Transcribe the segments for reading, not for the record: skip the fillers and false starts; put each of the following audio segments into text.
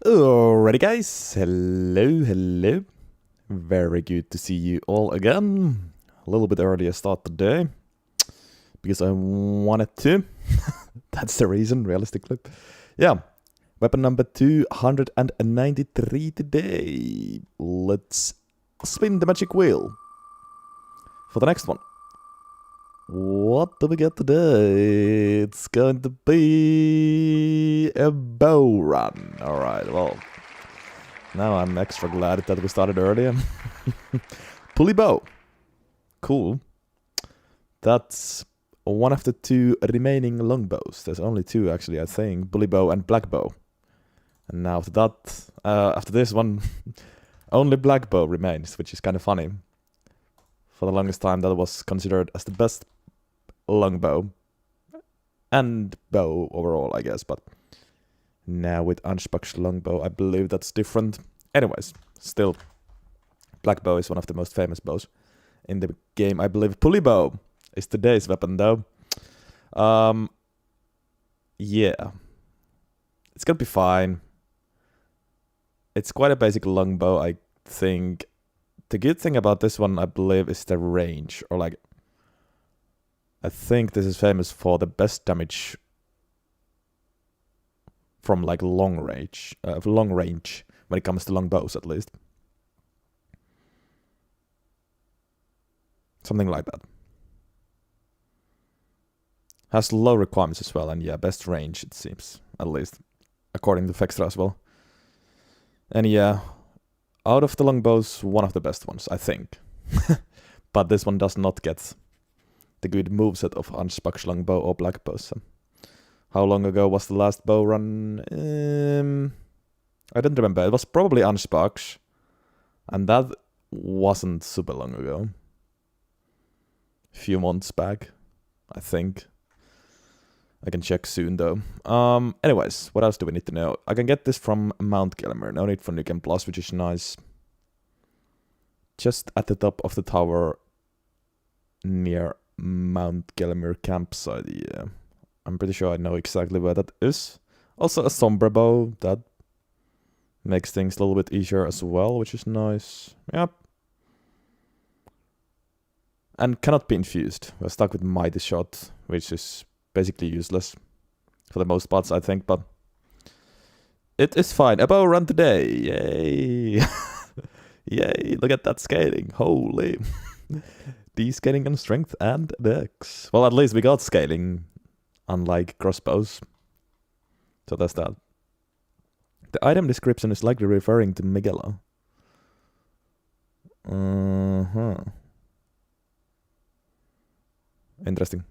Alrighty guys, hello. Very good to see you all again. A little bit earlier start today, because I wanted to. That's the reason, realistically. Yeah, weapon number 293 today. Let's spin the magic wheel for the next one. What do we get today? It's going to be a bow run. Alright, well, now I'm extra glad that we started earlier. Pulley bow. Cool. That's one of the two remaining longbows. There's only two actually, I think. Bully bow and black bow. And now after that, after this one, only black bow remains, which is kind of funny. For the longest time, that was considered as the best longbow and bow overall, I guess. But now with Unspak's longbow, I believe that's different. Anyways, still, black bow is one of the most famous bows in the game. I believe pulley bow is today's weapon, though. Yeah, it's gonna be fine. It's quite a basic longbow, I think. The good thing about this one, I believe, is the range, or like, I think this is famous for the best damage from like long range when it comes to long bows, at least. Something like that. Has low requirements as well, and yeah, best range, it seems, at least, according to Fextra as well. And yeah, out of the longbows, one of the best ones, I think. But this one does not get the good moveset of Unspak's longbow or black bow. So how long ago was the last bow run? I don't remember. It was probably Unspak's, and that wasn't super long ago. A few months back, I think. I can check soon though. Anyways, what else do we need to know? I can get this from Mount Gelmer. No need for Nukem Plus, which is nice. Just at the top of the tower near Mount Gelmer campsite. Yeah, I'm pretty sure I know exactly where that is. Also a somber bow that makes things a little bit easier as well, which is nice. Yep. And cannot be infused. We're stuck with Mighty Shot, which is basically useless for the most parts, I think, but it is fine. A bow run today. Yay. Yay, look at that scaling. Holy. Descaling on strength and dex. Well, at least we got scaling, unlike crossbows. So that's that. The item description is likely referring to Megala. Interesting.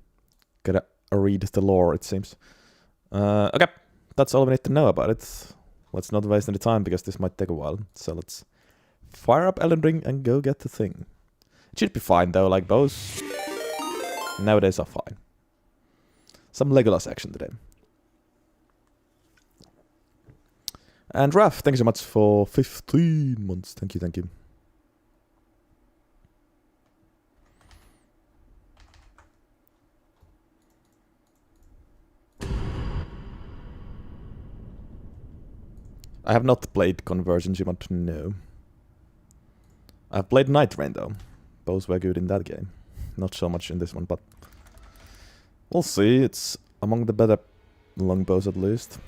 Gotta read the lore, it seems. Okay, that's all we need to know about it. Let's not waste any time, because this might take a while. So let's fire up Elden RIng and go get the thing. It should be fine though, like bows nowadays are fine. Some Legolas action today. And Raph, thank you so much for 15 months. Thank you, thank you. I have not played Conversions, you want to know. I've played Night Rain though. Both were good in that game. Not so much in this one, but we'll see. It's among the better longbows at least.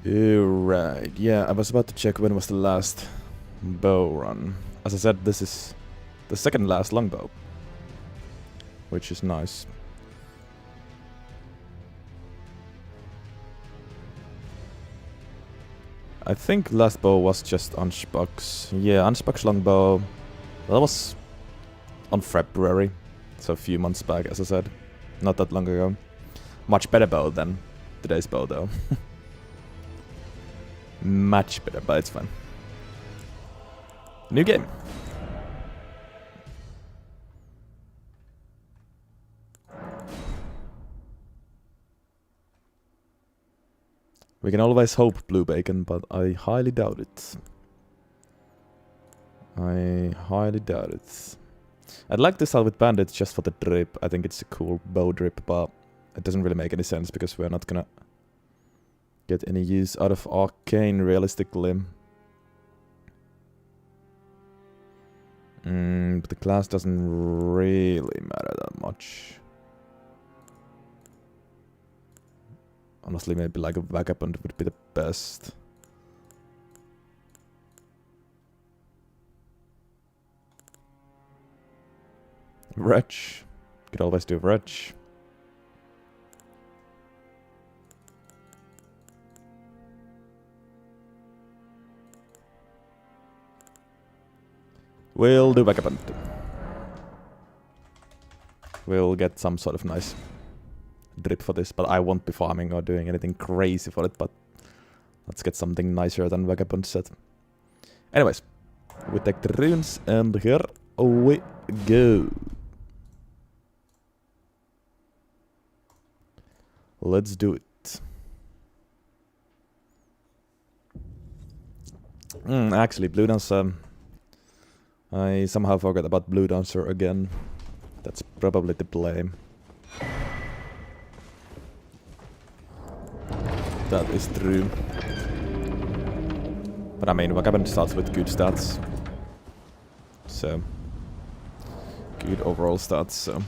Right, yeah, I was about to check when was the last bow run. As I said, this is the second last longbow, which is nice. I think last bow was just Unspak's. Yeah, Unspak's longbow. That was on February, so a few months back, as I said. Not that long ago. Much better bow than today's bow, though. Much better, but it's fine. New game. We can always hope blue bacon, but I highly doubt it. I highly doubt it. I'd like to start with bandits just for the drip. I think it's a cool bow drip, but it doesn't really make any sense because we're not gonna get any use out of arcane realistically. But the class doesn't really matter that much. Honestly, maybe like a vagabond would be the best. Wretch. Could always do Wretch. We'll do vagabond. We'll get some sort of nice drip for this, but I won't be farming or doing anything crazy for it, but let's get something nicer than vagabond set. Anyways, we take the runes and here we go. Let's do it. Actually, Blue Dancer. I somehow forgot about Blue Dancer again. That's probably the blame. That is true. But I mean, Vagabond starts with good stats. So, good overall stats, so.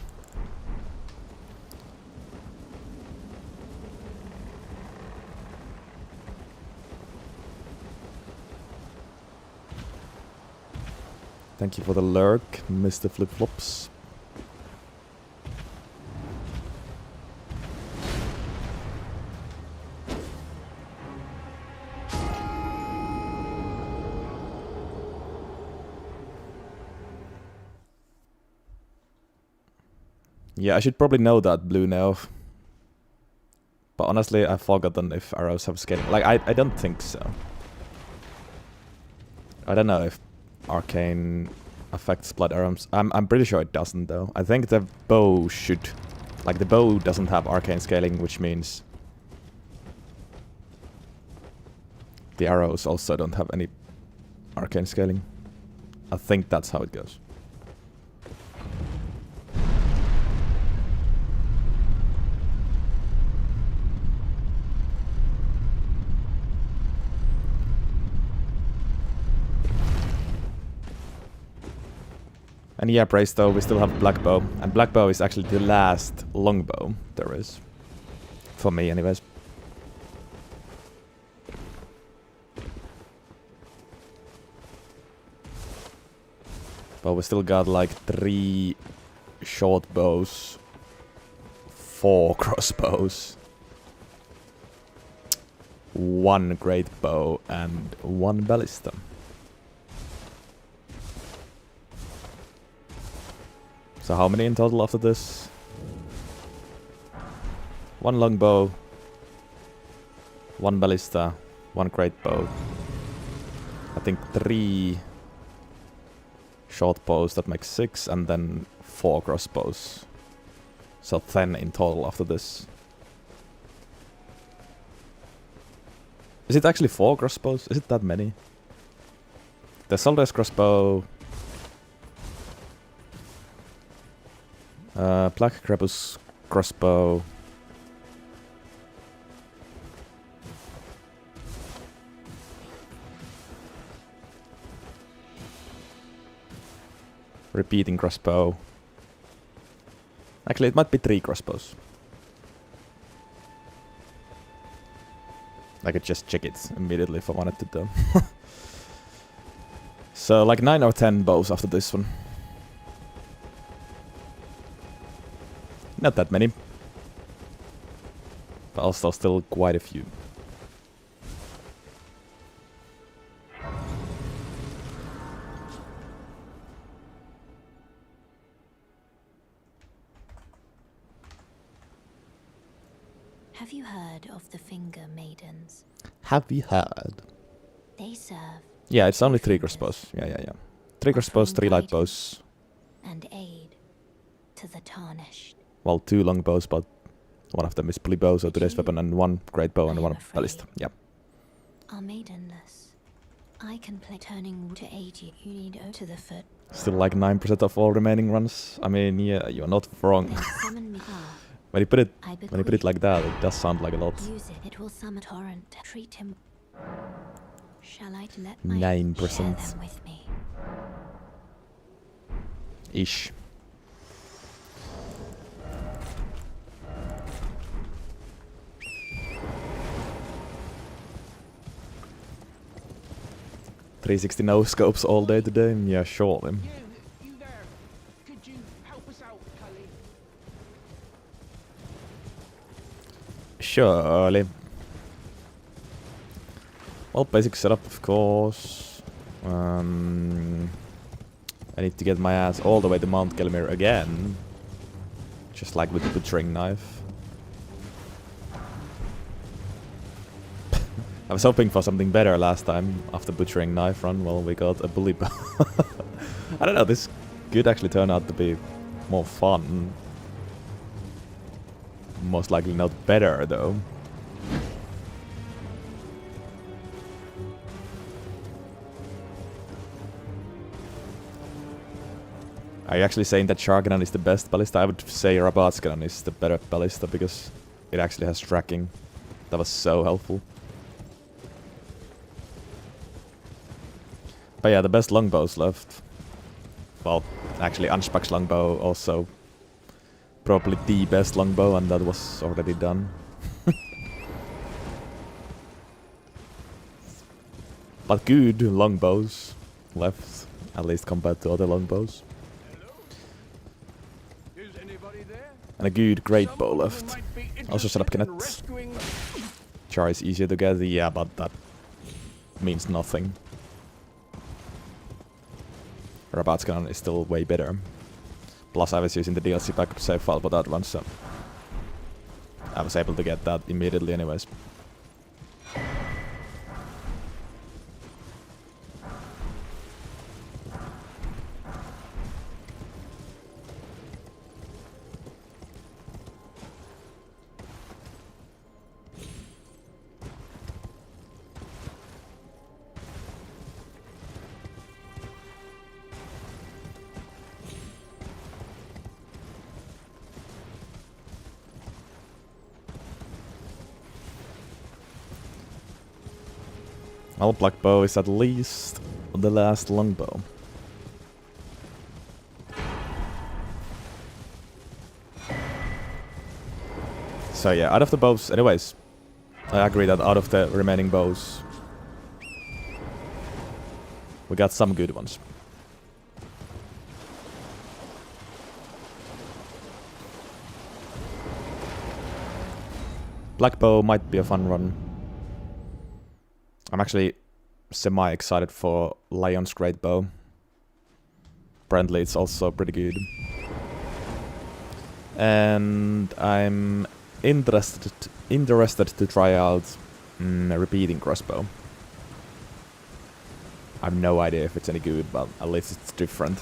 Thank you for the lurk, Mr. Flip-Flops. Yeah, I should probably know that blue now. But honestly, I've forgotten if arrows have scaling. Like, I don't think so. I don't know if arcane affects blood arrows. I'm pretty sure it doesn't though. I think the bow should. Like, the bow doesn't have arcane scaling, which means the arrows also don't have any arcane scaling. I think that's how it goes. And yeah, praise though, we still have black bow. And black bow is actually the last longbow there is. For me anyways. But we still got like 3 short bows, 4 crossbows, 1 great bow and 1 ballista. So how many in total after this? 1 longbow, 1 ballista, 1 great bow. I think 3 short bows, that makes 6, and then 4 crossbows. So 10 in total after this. Is it actually 4 crossbows? Is it that many? The soldier's crossbow. Black Crepus crossbow. Repeating crossbow. Actually, it might be 3 crossbows. I could just check it immediately if I wanted to though. So like 9 or 10 bows after this one. Not that many. But also still quite a few. Have you heard of the Finger Maidens? Have you heard? They serve Yeah, it's only 3 crossbows. Yeah. 3 crossbows, 3 light bows. and aid to the tarnished. Well, 2 long bows, but one of them is pulley bow, so today's weapon, and 1 great bow and I am 1 afraid. ballista. Yeah. Are maidenless. I can play turning to aid you. You need to the foot. Still like 9% of all remaining runs. I mean, yeah, you're not wrong. Then summon me. When you put it I like that, it does sound like a lot. use it. It will summon torrent. Treat him. Shall I let my 9%. share them with me? Ish. .360 no scopes all day today? Yeah, surely. You there. Could you help us out, Cully? Surely. Well, basic setup, of course. I need to get my ass all the way to Mount Gelmir again. Just like with the butchering knife. I was hoping for something better last time after butchering knife run. Well, we got a bully bow. I don't know, this could actually turn out to be more fun. Most likely not better, though. Are you actually saying that Sharganon is the best ballista? I would say Rabatskanon is the better ballista because it actually has tracking. That was so helpful. But yeah, the best longbows left. Well, actually Anspach's longbow also probably the best longbow, and that was already done. But good longbows left, at least compared to other longbows. Is anybody there? And a good great bow left. Also set up Kinet. Rescuing. Char is easier to get, yeah, but that means nothing. Rabatskanon is still way better. Plus I was using the DLC backup save file for that one, so I was able to get that immediately anyways. Well, black bow is at least the last longbow. So yeah, out of the bows, anyways, I agree that out of the remaining bows, we got some good ones. Black bow might be a fun run. I'm actually semi-excited for Lion's Great Bow. Apparently it's also pretty good. And I'm interested to try out a repeating crossbow. I have no idea if it's any good, but at least it's different.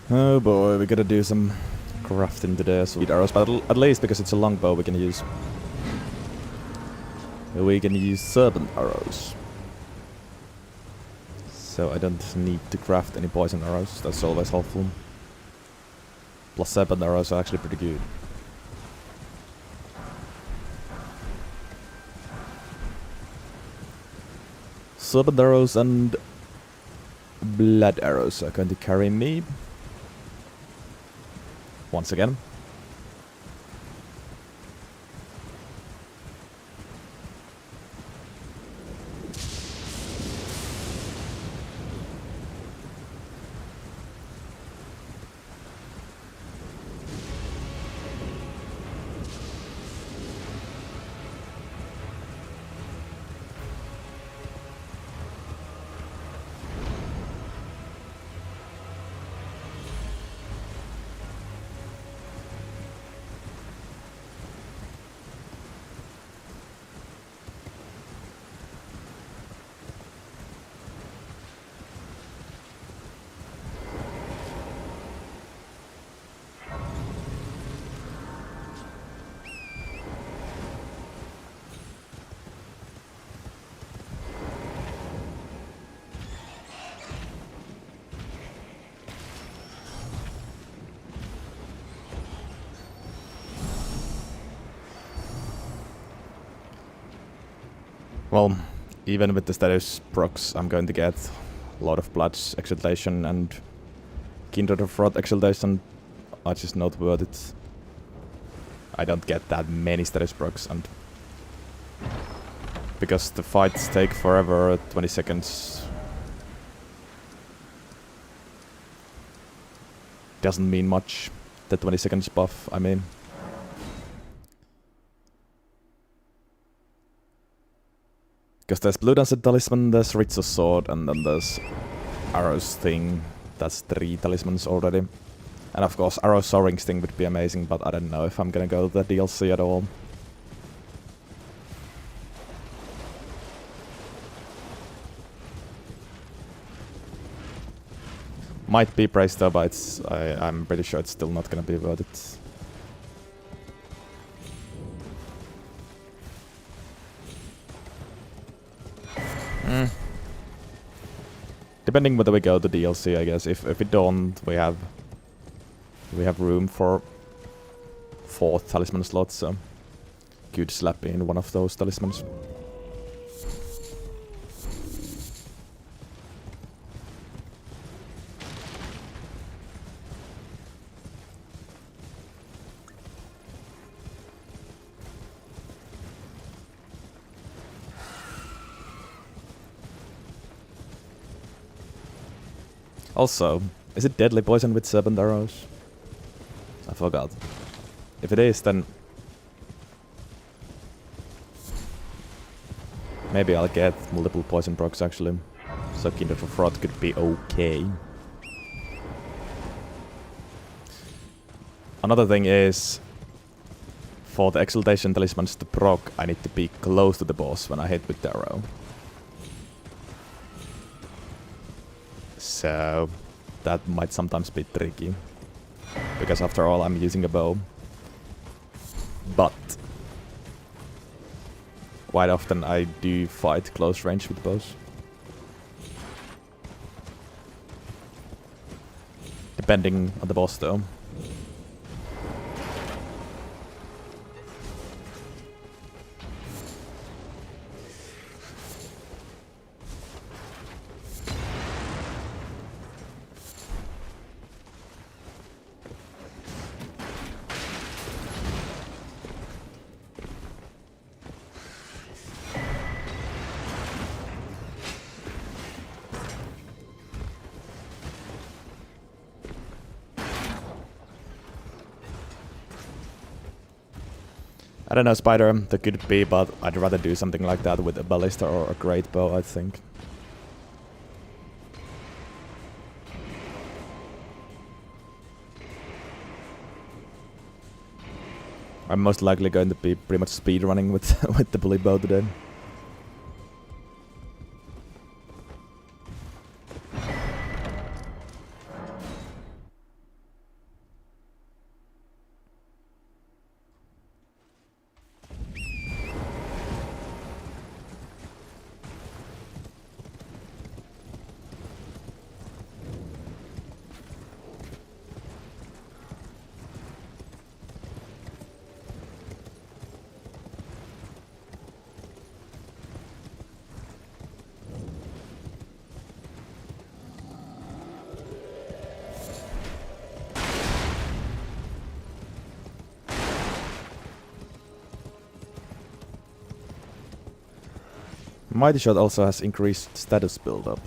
Oh boy, we gotta do some crafting today, so arrows, but at least because it's a longbow we can use serpent arrows. So I don't need to craft any poison arrows, that's always helpful. Plus serpent arrows are actually pretty good. Serpent arrows and blood arrows are going to carry me. Once again. Well, even with the status procs, I'm going to get a lot of Blood's Exaltation and Kindred of Wrath Exaltation are just not worth it. I don't get that many status procs, and because the fights take forever, 20 seconds doesn't mean much. The 20 seconds buff, I mean. Because there's Blue Dancer Talisman, there's Ritzo's Sword, and then there's Arrow's thing. That's 3 talismans already. And of course, Arrow's Soaring's thing would be amazing, but I don't know if I'm gonna go to the DLC at all. Might be praised though, but I'm pretty sure it's still not gonna be worth it. Depending whether we go to DLC, I guess. If we don't, we have room for 4 talisman slots, so could slap in one of those talismans. Also, is it deadly poison with serpent arrows? I forgot. If it is, then maybe I'll get multiple poison procs actually. So Kindred of Wrath could be okay. Another thing is, for the Exaltation Talismans to proc, I need to be close to the boss when I hit with the arrow. So that might sometimes be tricky, because after all I'm using a bow. But quite often I do fight close range with bows. Depending on the boss though. I don't know, Spider, that could be, but I'd rather do something like that with a ballista or a great bow, I think. I'm most likely going to be pretty much speedrunning with with the bully bow today. Mighty Shot also has increased status build-up.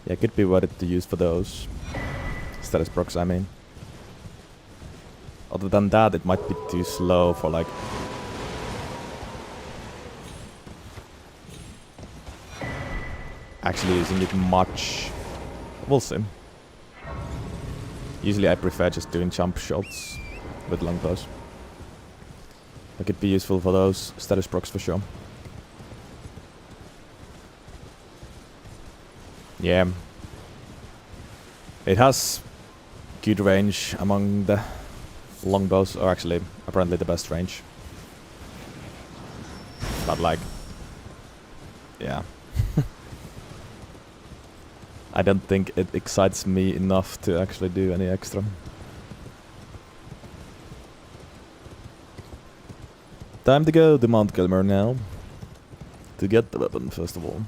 Yeah, could be worth it to use for those. Status procs, I mean. Other than that, it might be too slow for like... actually using it much. We'll see. Usually I prefer just doing jump shots with longbows. It could be useful for those status procs for sure. Yeah. It has good range among the longbows, or actually apparently the best range. But like, yeah. I don't think it excites me enough to actually do any extra. Time to go to Mount Gilmer now. To get the weapon, first of all.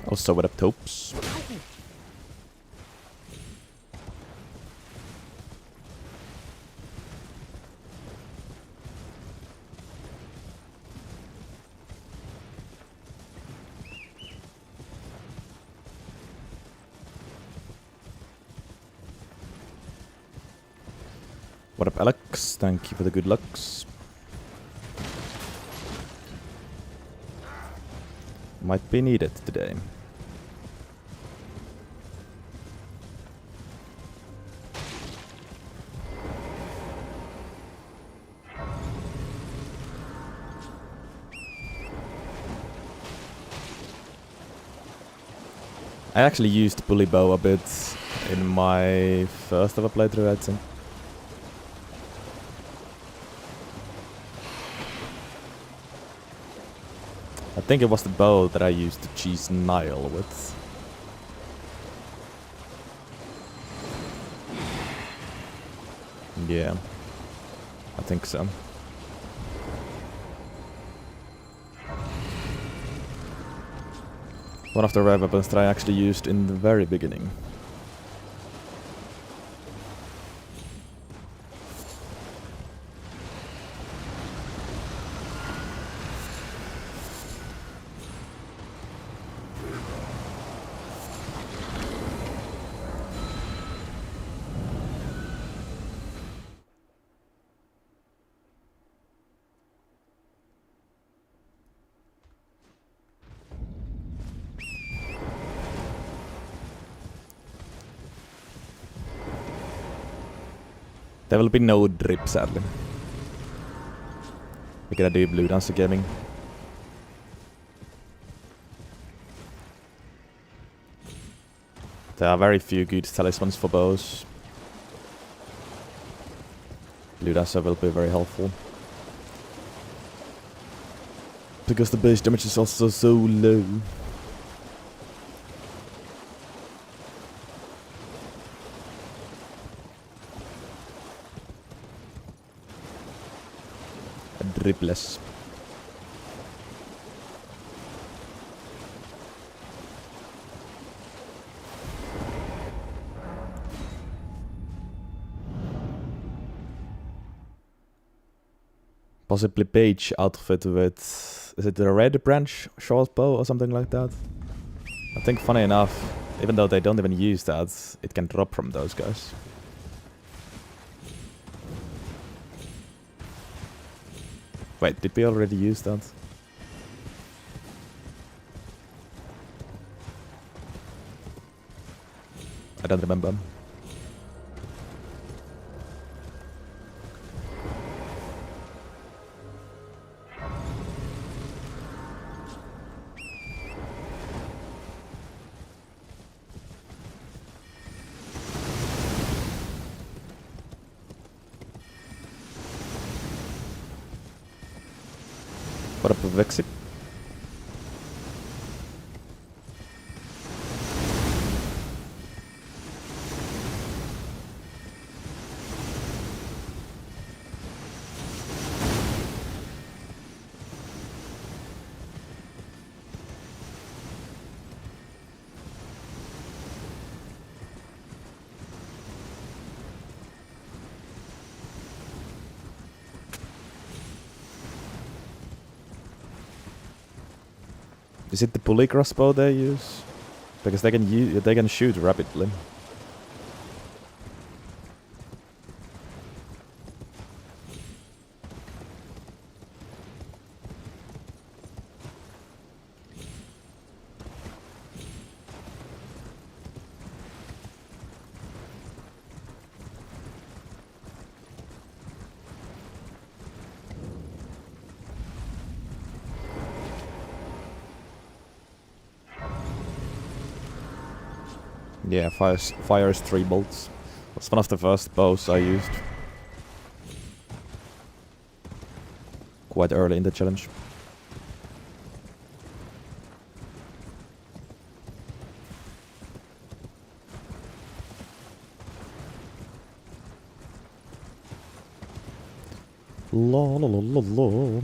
Also with up topes. What up, Alex? Thank you for the good lucks. Might be needed today. I actually used Bully Bow a bit in my first ever playthrough, I'd say. I think it was the bow that I used to cheese Nile with. Yeah, I think so. One of the rare weapons that I actually used in the very beginning. There will be no drip, sadly. We're gonna do Blue Dancer Gaming. There are very few good talismans for bows. Blue Dancer will be very helpful. Because the base damage is also so low. Dripless. Possibly page outfit with... is it the red branch short bow or something like that? I think funny enough, even though they don't even use that, it can drop from those guys. Wait, did we already use that? I don't remember. What up, Vexit? Is it the pulley crossbow they use? Because they can shoot rapidly. Yeah, fires 3 bolts. That's one of the first bows I used. Quite early in the challenge. La la la la la.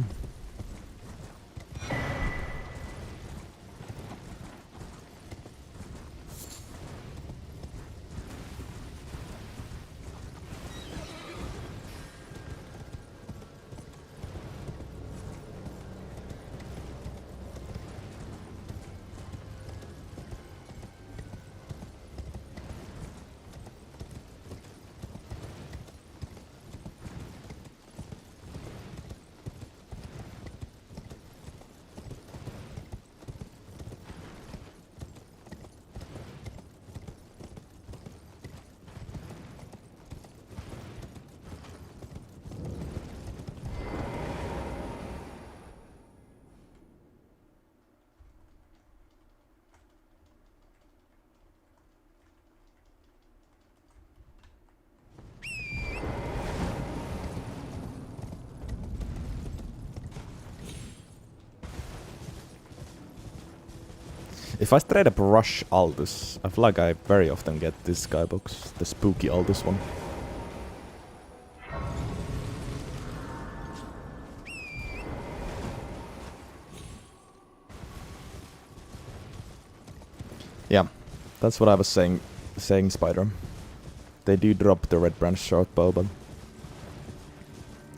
If I straight up rush Aldous, I feel like I very often get this skybox, the spooky Aldous one. Yeah, that's what I was saying, Spider. They do drop the red branch short bow, but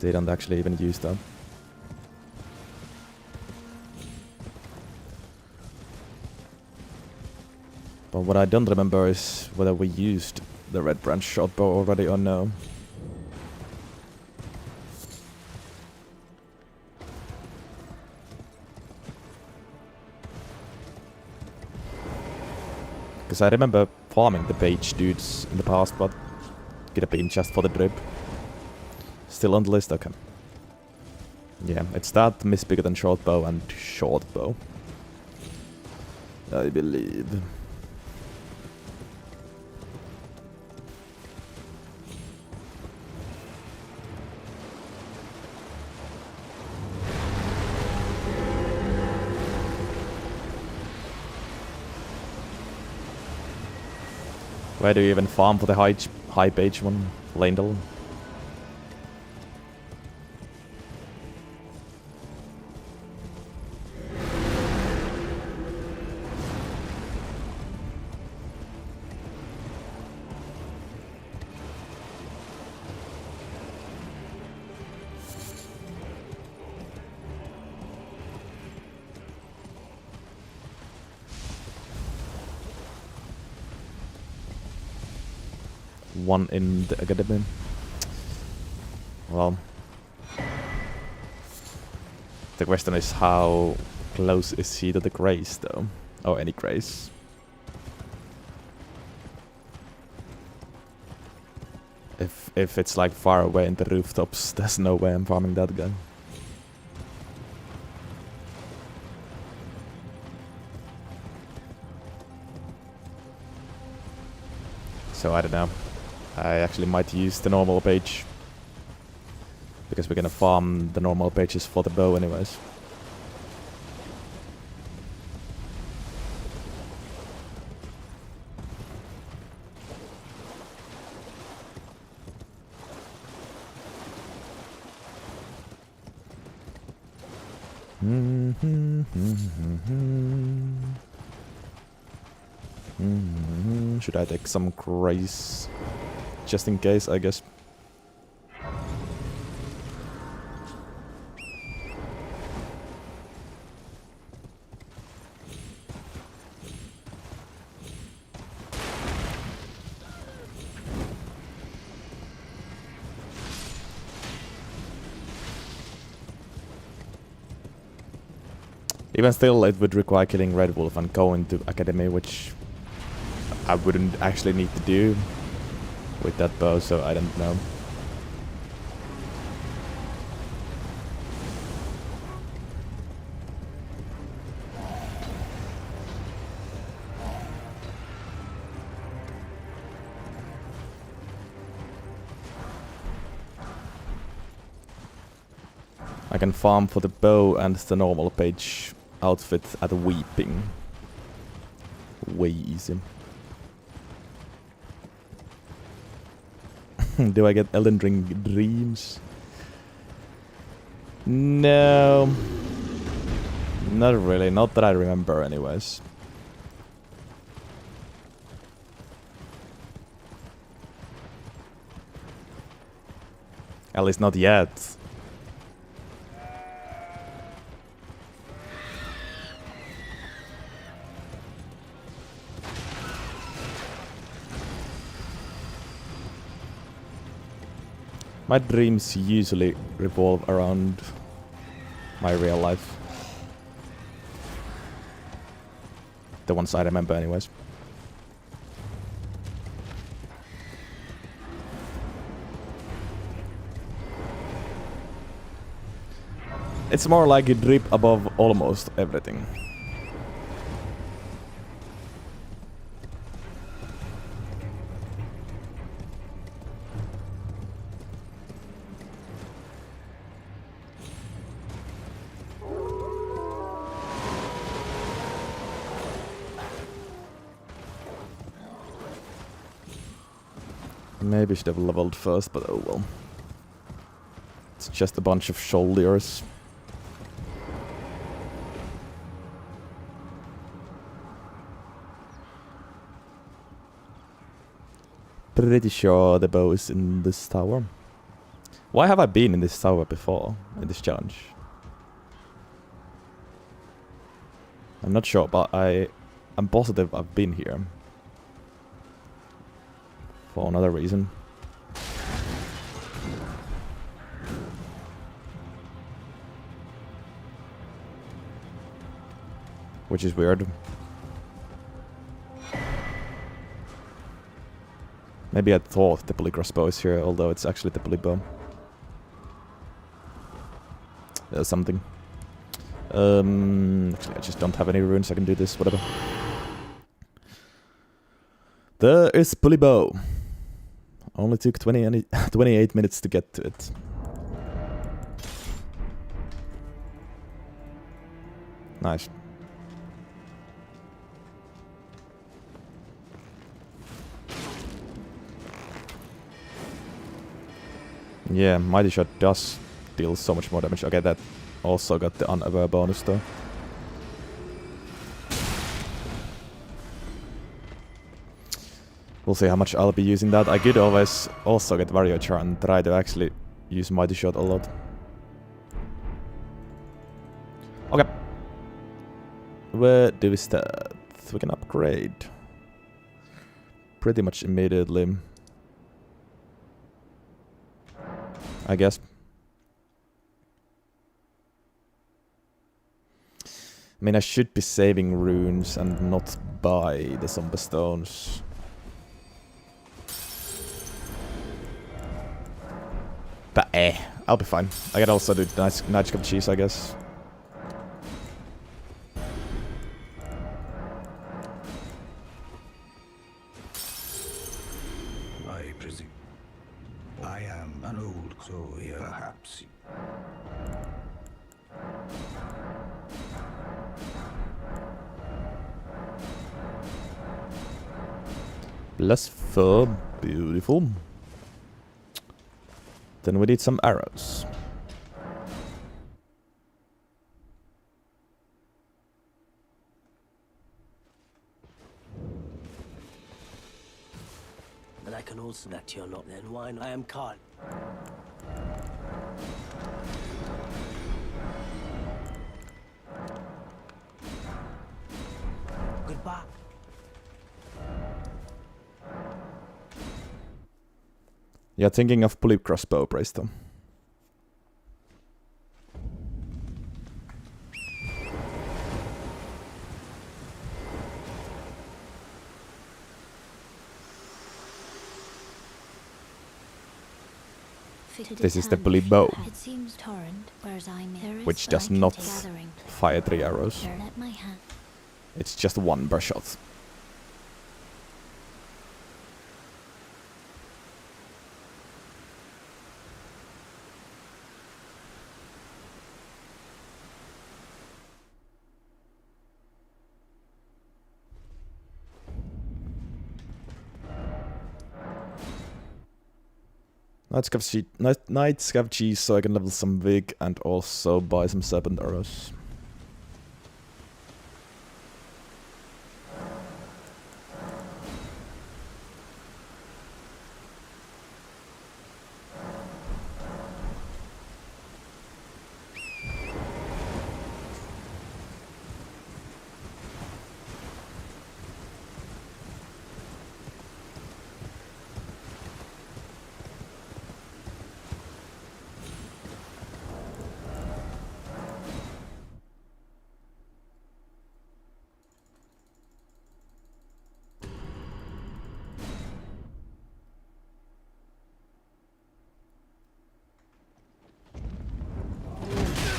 they don't actually even use that. But what I don't remember is whether we used the red branch short bow already or no. Because I remember farming the page dudes in the past, but could have been just for the drip. Still on the list, okay. Yeah, it's that miss bigger than short bow and short bow, I believe. Where do you even farm for the high page one? Landel? One in the academy. Well, The question is how close is he to the grace though? Or any grace. If it's like far away in the rooftops, there's no way I'm farming that guy. So I don't know. I actually might use the normal page. Because we're gonna farm the normal pages for the bow anyways. Should I take some grace? Just in case, I guess. Even still, it would require killing Red Wolf and going to Academy, which I wouldn't actually need to do with that bow, so I don't know. I can farm for the bow and the normal page outfit at Weeping. Way easy. Do I get Elden RIng dreams? No. Not really, not that I remember anyways. At least not yet. My dreams usually revolve around my real life. The ones I remember anyways. It's more like you drip above almost everything. Maybe should have leveled first, but oh well. It's just a bunch of shoulders. Pretty sure the bow is in this tower. Why have I been in this tower before, in this challenge? I'm not sure, but I'm positive I've been here. For another reason. Which is weird. Maybe I thought the pulley crossbow is here, although it's actually the pulley bow. There's something. Actually, I just don't have any runes. I can do this, whatever. There is pulley bow. Only took 28 minutes to get to it. Nice. Yeah, Mighty Shot does deal so much more damage. Okay, that also got the unaware bonus though. We'll see how much I'll be using that. I could always also get Warrior Char and try to actually use Mighty Shot a lot. Okay. Where do we start? We can upgrade. Pretty much immediately. I guess. I mean, I should be saving runes and not buy the zombie stones. But I'll be fine. I can also do nice cup of cheese, I guess. I presume. I am an old soul here, perhaps. Plus 4, beautiful. Then we need some arrows. But I can also back to your lot then. Why not? I am Carl. Goodbye. Yeah, thinking of pulley crossbow, Braisto. This is the pulley bow, It seems torrent, whereas which does not fire 3 arrows. It's just 1 per shot. Night scav cheese so I can level some Vig and also buy some serpent arrows.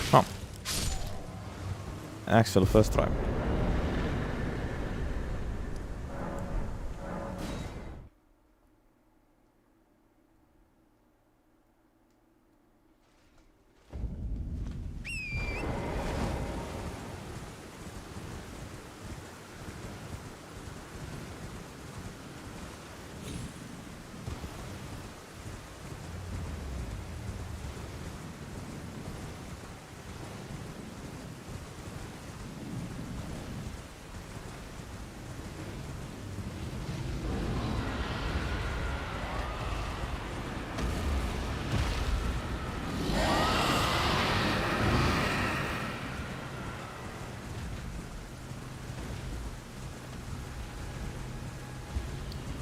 Huh. Actually, first try.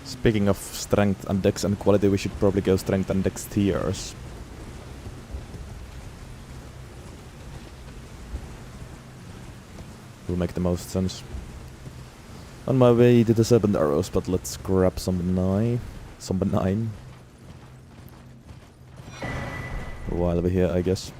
Speaking of strength and dex and quality, we should probably go strength and dex tiers. Will make the most sense. On my way to the serpent arrows, but let's grab some 9. While we're here, I guess.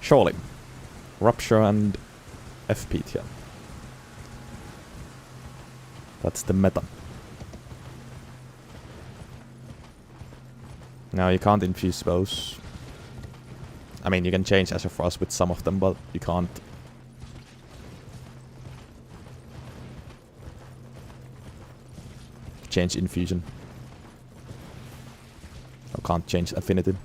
Surely. Rupture and FP tier. That's the meta. Now you can't infuse bows. I mean, you can change Azure Frost with some of them, but you can't. Change infusion. Or can't change affinity.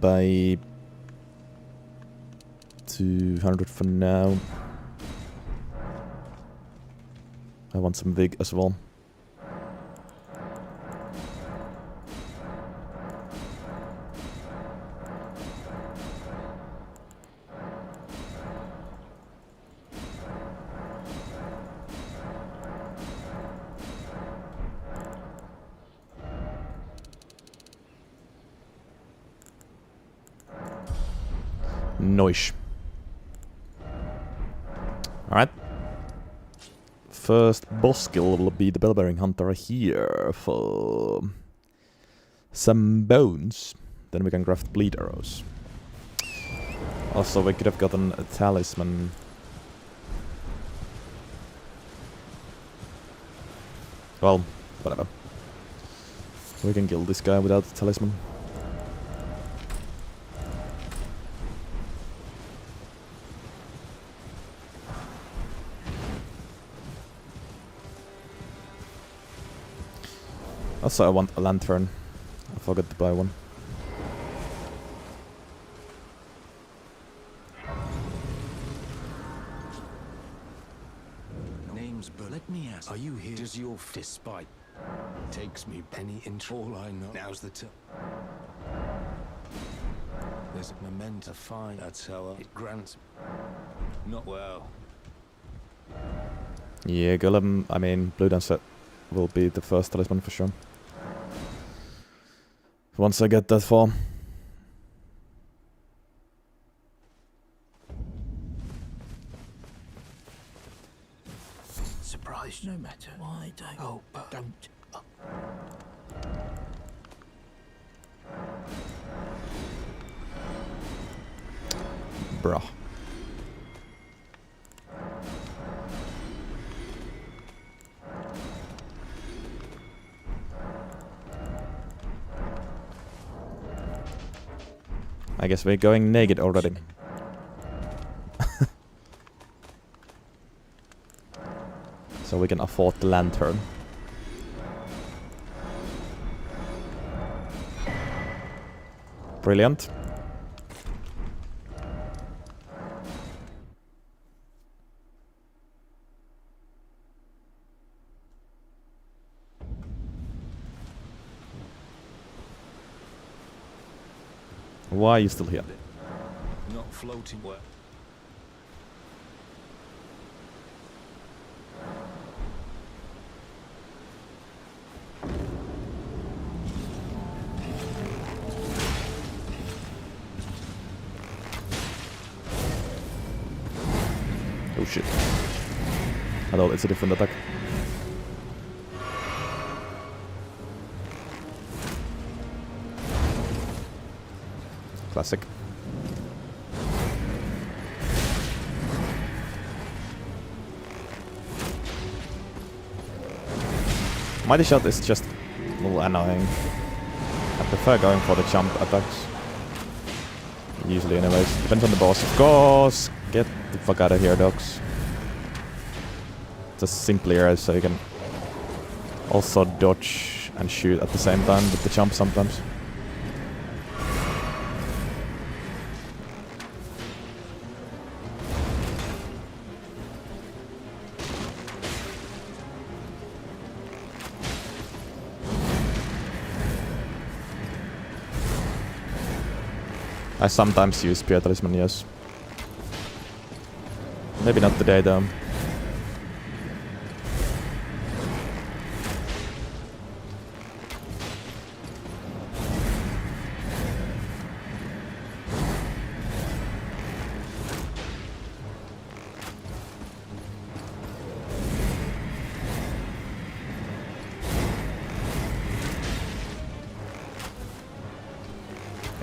buy 200 for now. I want some Vig as well. Noish. Alright. First boss skill will be the bell-bearing hunter here for some bones. Then we can craft bleed arrows. Also, we could have gotten a talisman. Well, whatever. We can kill this guy without the talisman. Also, I want a lantern. I forgot to buy one. Name's But let me ask, are you here? Does your despite takes me any intro? All I know now's the time. There's a memento fine. That's how it grants. Not well. Yeah, Golem, I mean, Blue Dancer will be the first talisman for sure. Once I get that far. Surprised no matter. Why don't? Oh, but don't. Bruh. I guess we're going naked already. So we can afford the lantern. Brilliant. Why are you still here? Not floating well. Oh shit. I thought it's a different attack. Classic. Mighty Shot is just a little annoying. I prefer going for the jump attacks. Usually anyways. Depends on the boss, of course. Get the fuck out of here, dogs. Just simpler so you can also dodge and shoot at the same time with the jump sometimes. I sometimes use Spear Talisman, yes. Maybe not today though.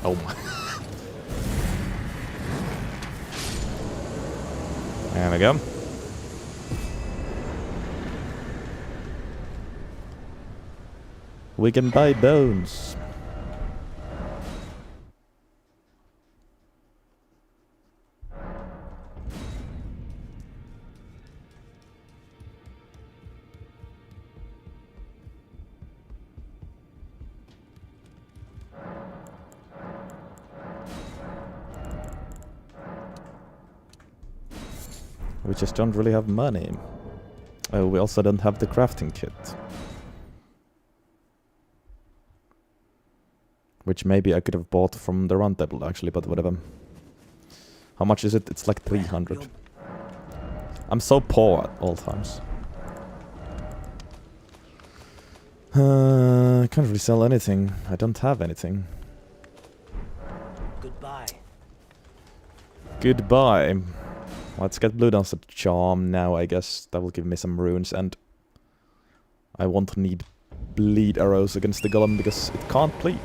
Oh my. There we go. We can buy bones. We just don't really have money. Oh, we also don't have the crafting kit. Which maybe I could have bought from the round table actually, but whatever. How much is it? It's like 300. I'm so poor at all times. I can't really sell anything. I don't have anything. Goodbye. Goodbye. Let's get Blue Dancer Charm now, I guess. That will give me some runes, and I won't need bleed arrows against the golem because it can't bleed.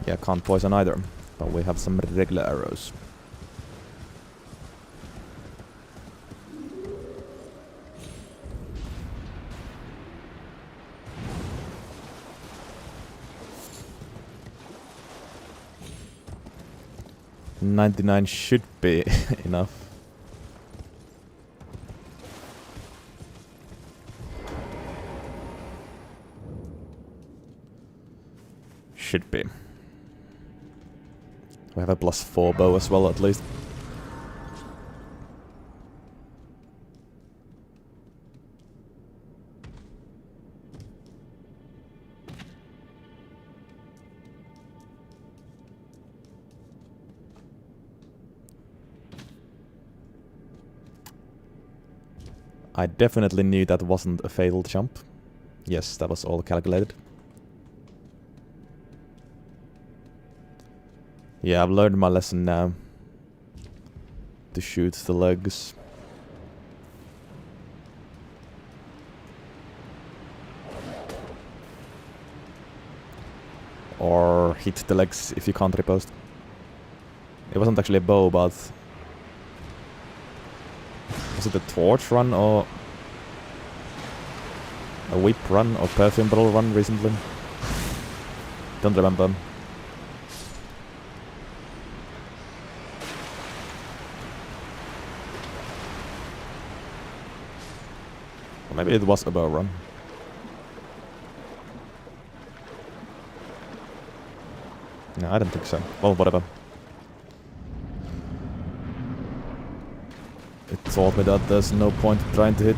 Yeah, can't poison either, but we have some regular arrows. $99 should be enough. Should be. We have a +4 bow as well, at least. I definitely knew that wasn't a fatal jump. Yes, that was all calculated. Yeah, I've learned my lesson now. To shoot the legs. Or hit the legs if you can't riposte. It wasn't actually a bow, but... Was it a torch run or... a whip run or perfume bottle run recently? Don't remember. Maybe it was a bow run. No, I don't think so. Well, whatever. It taught me that there's no point trying to hit.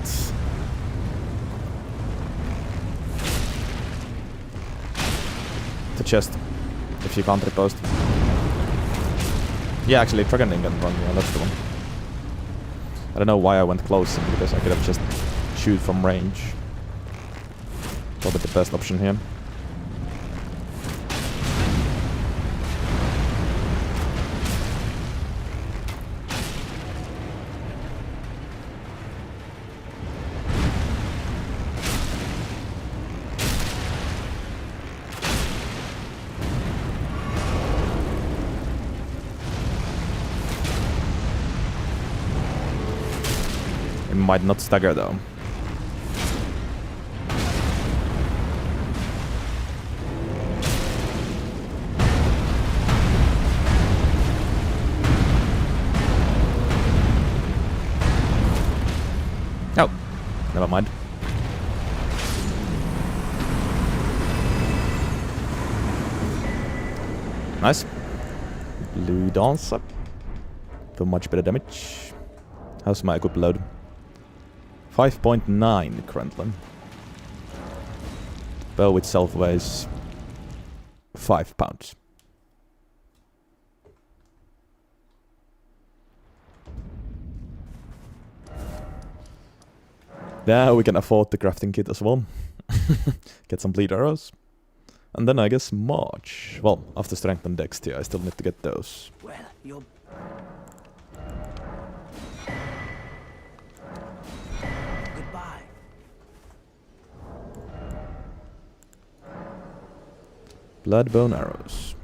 The chest, if you can't riposte. Yeah, actually, Dragon Ring can run, yeah, that's the one. I don't know why I went close, because I could have just shoot from range. Probably the best option here. It might not stagger though. Oh, never mind. Nice. Blue Dancer. For much better damage. How's my equip load? 5.9 currently. Bow itself weighs 5 pounds. Now we can afford the crafting kit as well. Get some bleed arrows. And then I guess March. Well, after strength and dexterity, I still need to get those. Well, you're... Goodbye. Bloodbone arrows.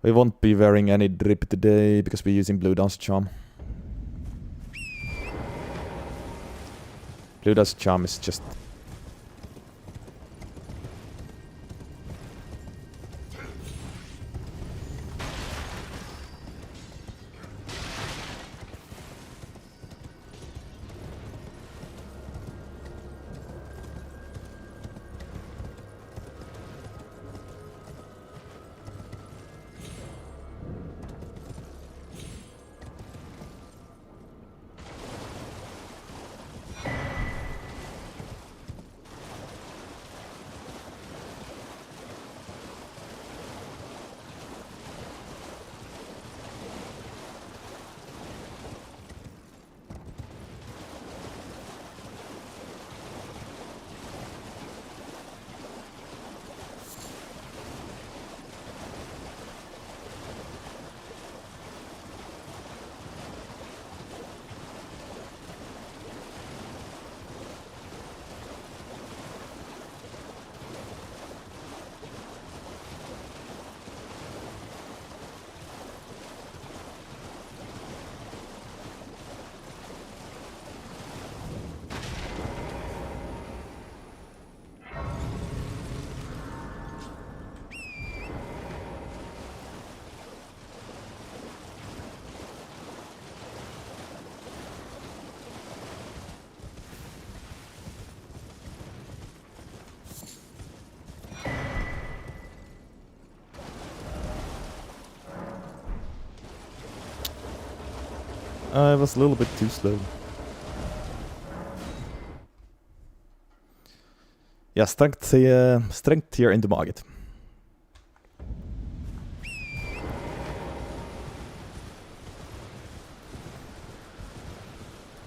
We won't be wearing any drip today because we're using Blue Dance Charm. Blue Dance Charm is just... I was a little bit too slow. Ja, strängt tier inte maget.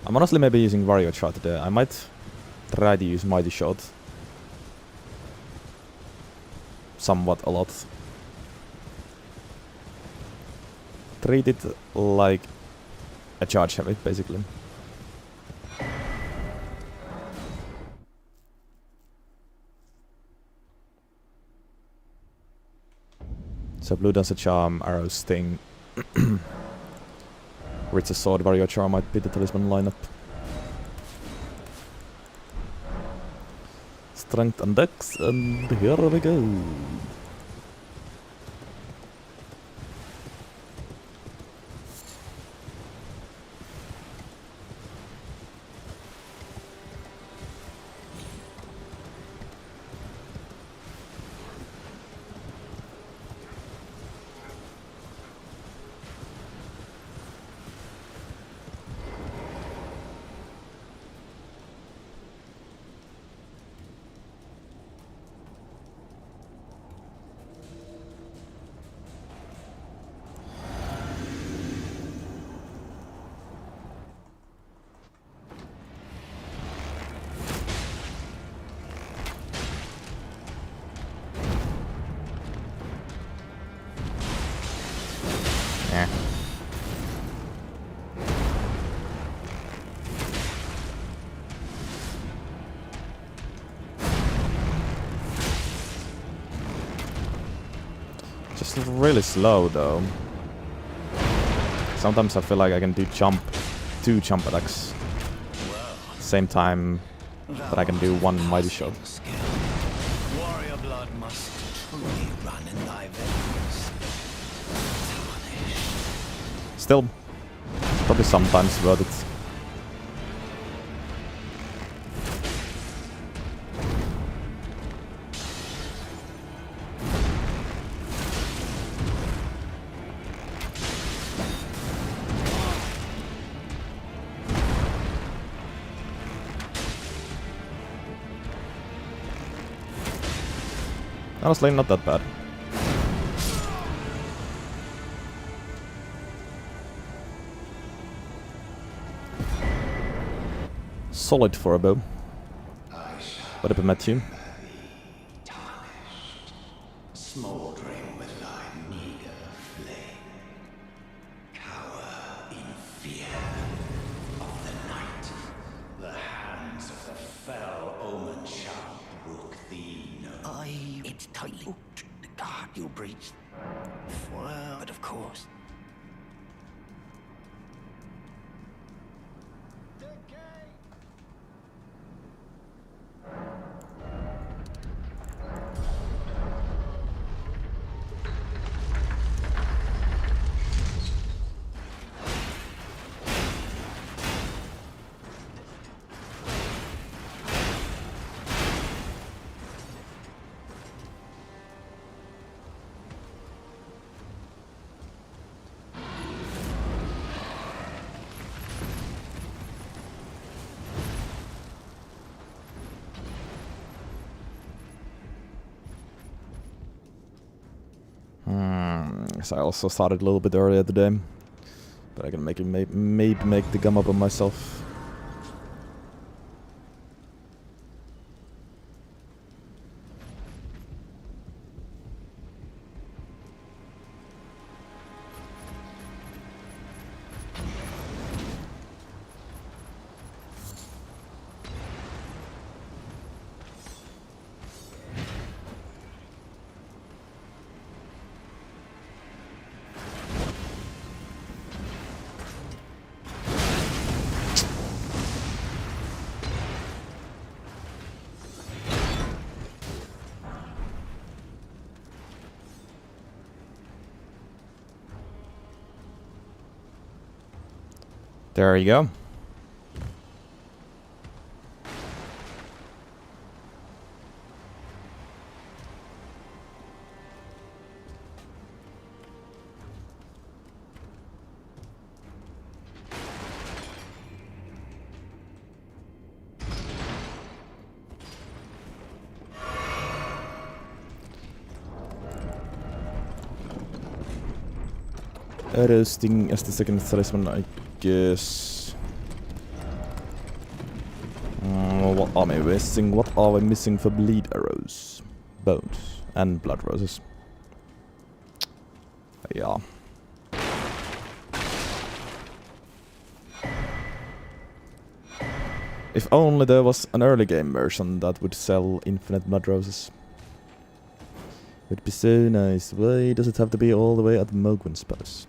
I'm honestly maybe using Variochar today. I might try to use Mighty Shot. Somewhat a lot. Treat it like a charge heavy, basically. So Blue Dancer Charm, Arrow Sting. Ritz Sword, Variochar might be the talisman lineup. Strength and Dex, and here we go. Just really slow though. Sometimes I feel like I can do two jump attacks same time that I can do one mighty shot. Warrior blood must truly run in thy veins. Still, probably sometimes worth it. Honestly, not that bad. Solid for a bow. What about Matthew? Smoldering with thy meager flame. Cower in fear of the night. The hands of the fell omen shall brook thee no. It's tightly hooked. The guard you breached. Well, but of course. So I also started a little bit earlier today, but I can maybe make the gum up on myself. There you go. Roasting as the second installation, I guess. What are we missing? What are we missing for bleed arrows? Bones and blood roses. Yeah. If only there was an early game version that would sell infinite blood roses. Would be so nice. Why does it have to be all the way at Mogwin's Palace?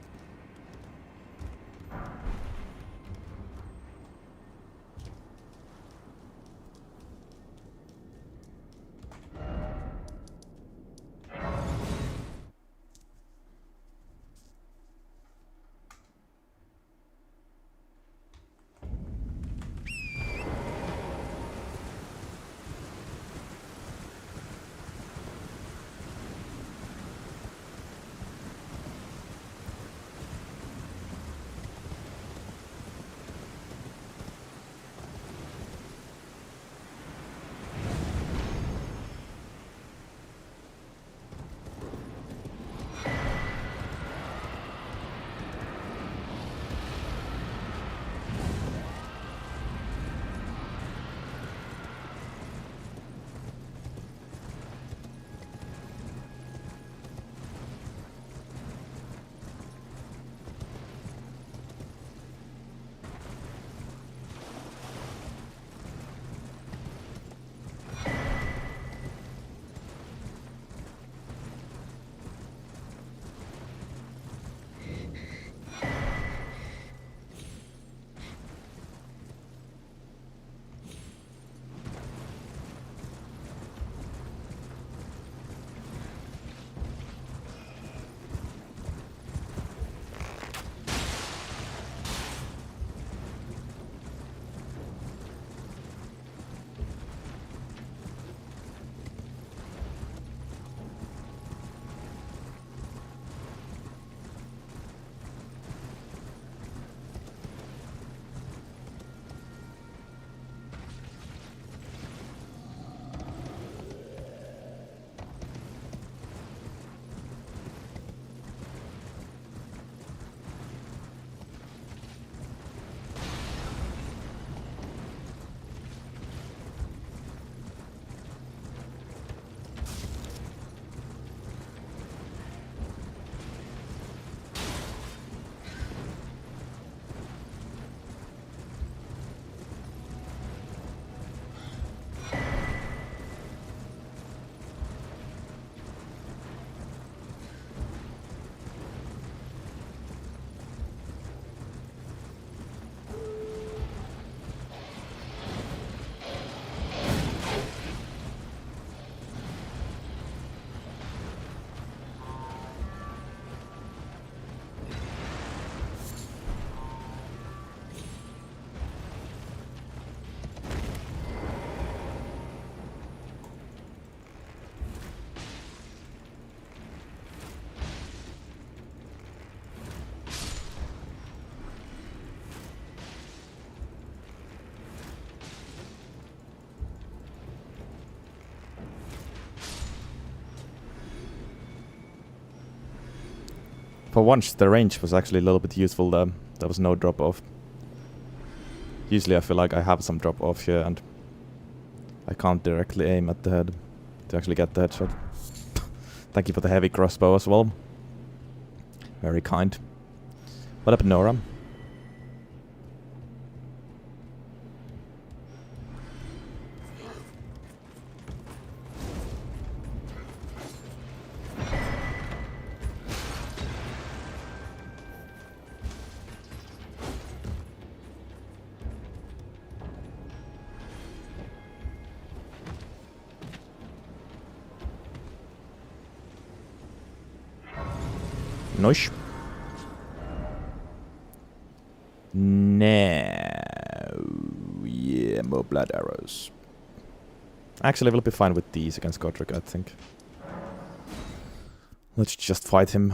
For once, the range was actually a little bit useful there. There was no drop-off. Usually I feel like I have some drop-off here and I can't directly aim at the head to actually get the headshot. Thank you for the heavy crossbow as well. Very kind. What up, Nora? Nice. No. Yeah, more blood arrows. Actually, we'll be fine with these against Godric, I think. Let's just fight him.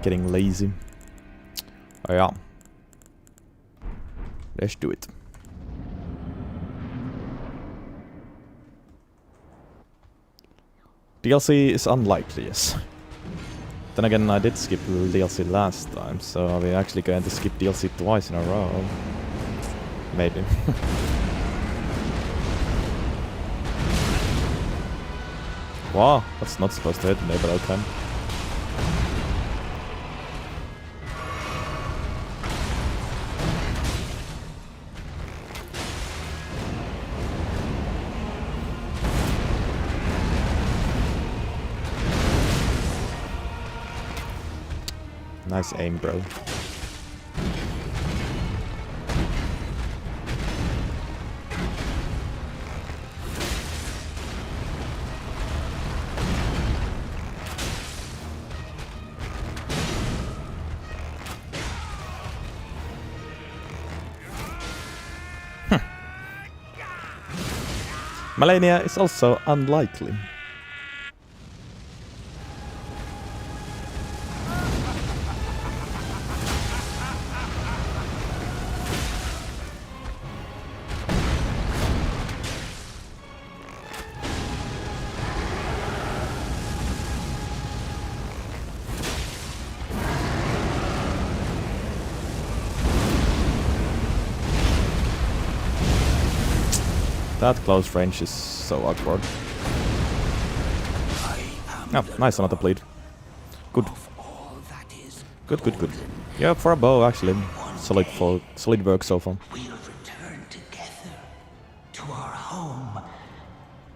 Getting lazy. Oh yeah. Let's do it. DLC is unlikely, yes. Then again, I did skip DLC last time, so are we actually going to skip DLC twice in a row? Maybe. Wow, that's not supposed to hit me, but okay. Nice aim, bro. Melania is also unlikely. That close range is so awkward. Oh, nice, another bleed. Good. Good, good, good. Yeah, for a bow, actually. Solid work so far. We'll return together to our home,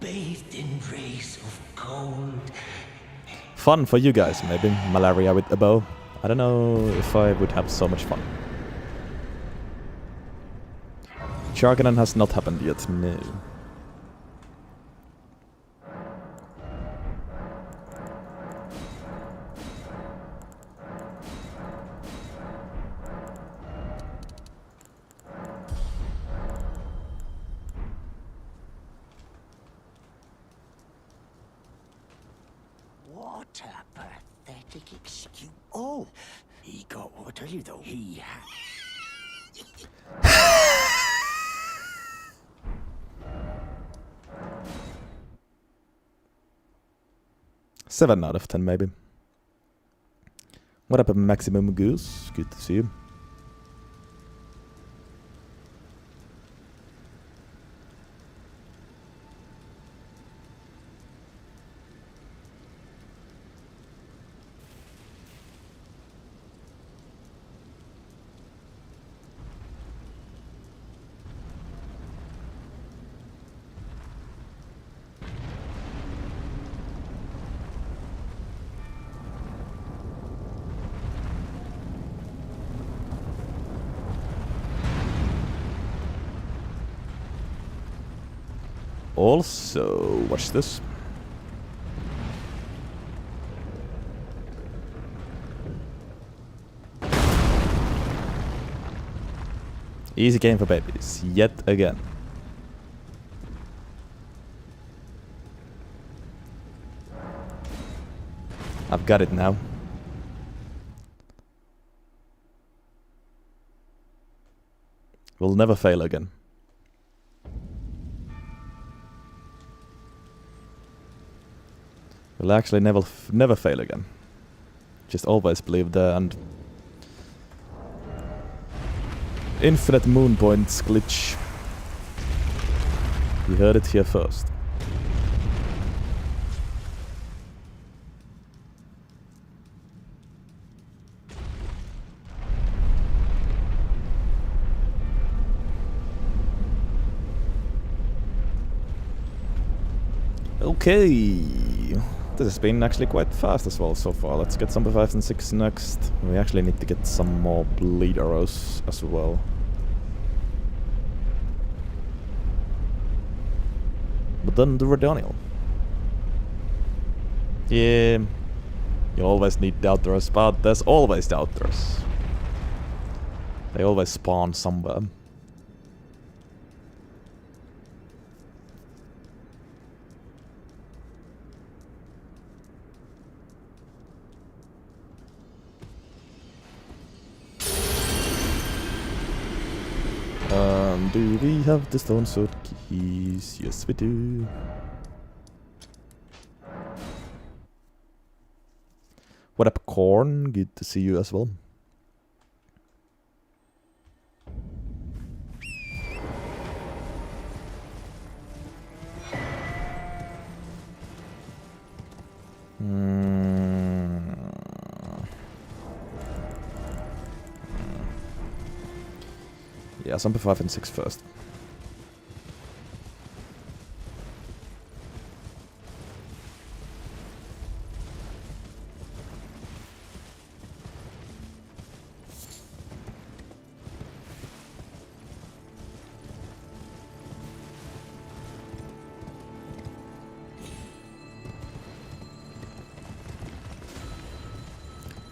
bathed in rays of gold. Fun for you guys, maybe. Malaria with a bow. I don't know if I would have so much fun. Jargonon has not happened yet, no. What a pathetic excuse. Oh, he got what I tell you though. He had. 7 out of 10 maybe. What up, Maximum Goose? Good to see you. Also, watch this. Easy game for babies, yet again. I've got it now. We'll never fail again. Will actually never fail again. Just always believe there and infinite moon points glitch. You heard it here first. Okay, this has been actually quite fast as well so far. Let's get some 5 and 6 next. We actually need to get some more bleed arrows as well. But then the Redaniel. Yeah, you always need doubters, but there's always doubters. They always spawn somewhere. Do we have the stone sword keys? Yes, we do. What up, Corn? Good to see you as well. Yeah, some 5 and 6 first.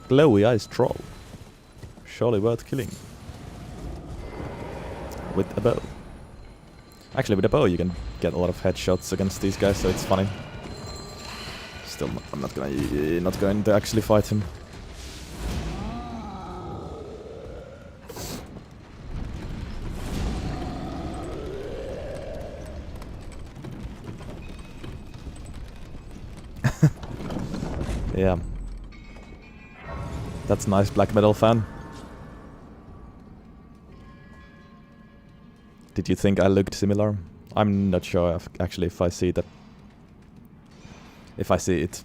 Glowy eyes troll. Surely worth killing. With a bow. Actually, with a bow you can get a lot of headshots against these guys, so it's funny. Still, I'm not going to actually fight him. Yeah. That's nice, black metal fan. Did you think I looked similar? I'm not sure actually if I see that. If I see it.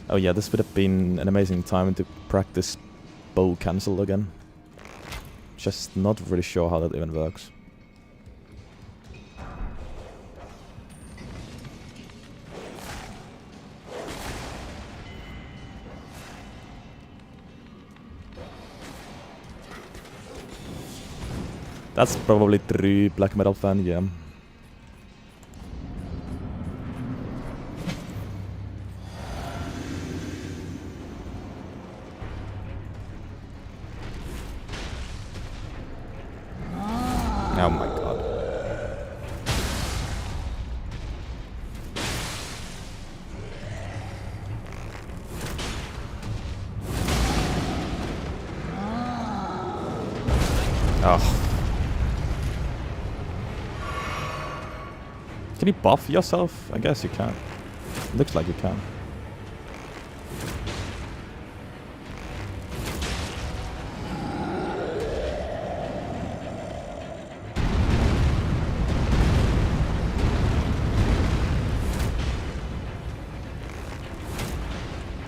Oh yeah, this would have been an amazing time to practice bow cancel again. Just not really sure how that even works. That's probably true, black metal fan, yeah. Oh my god. Oh. Can you buff yourself? I guess you can. Looks like you can.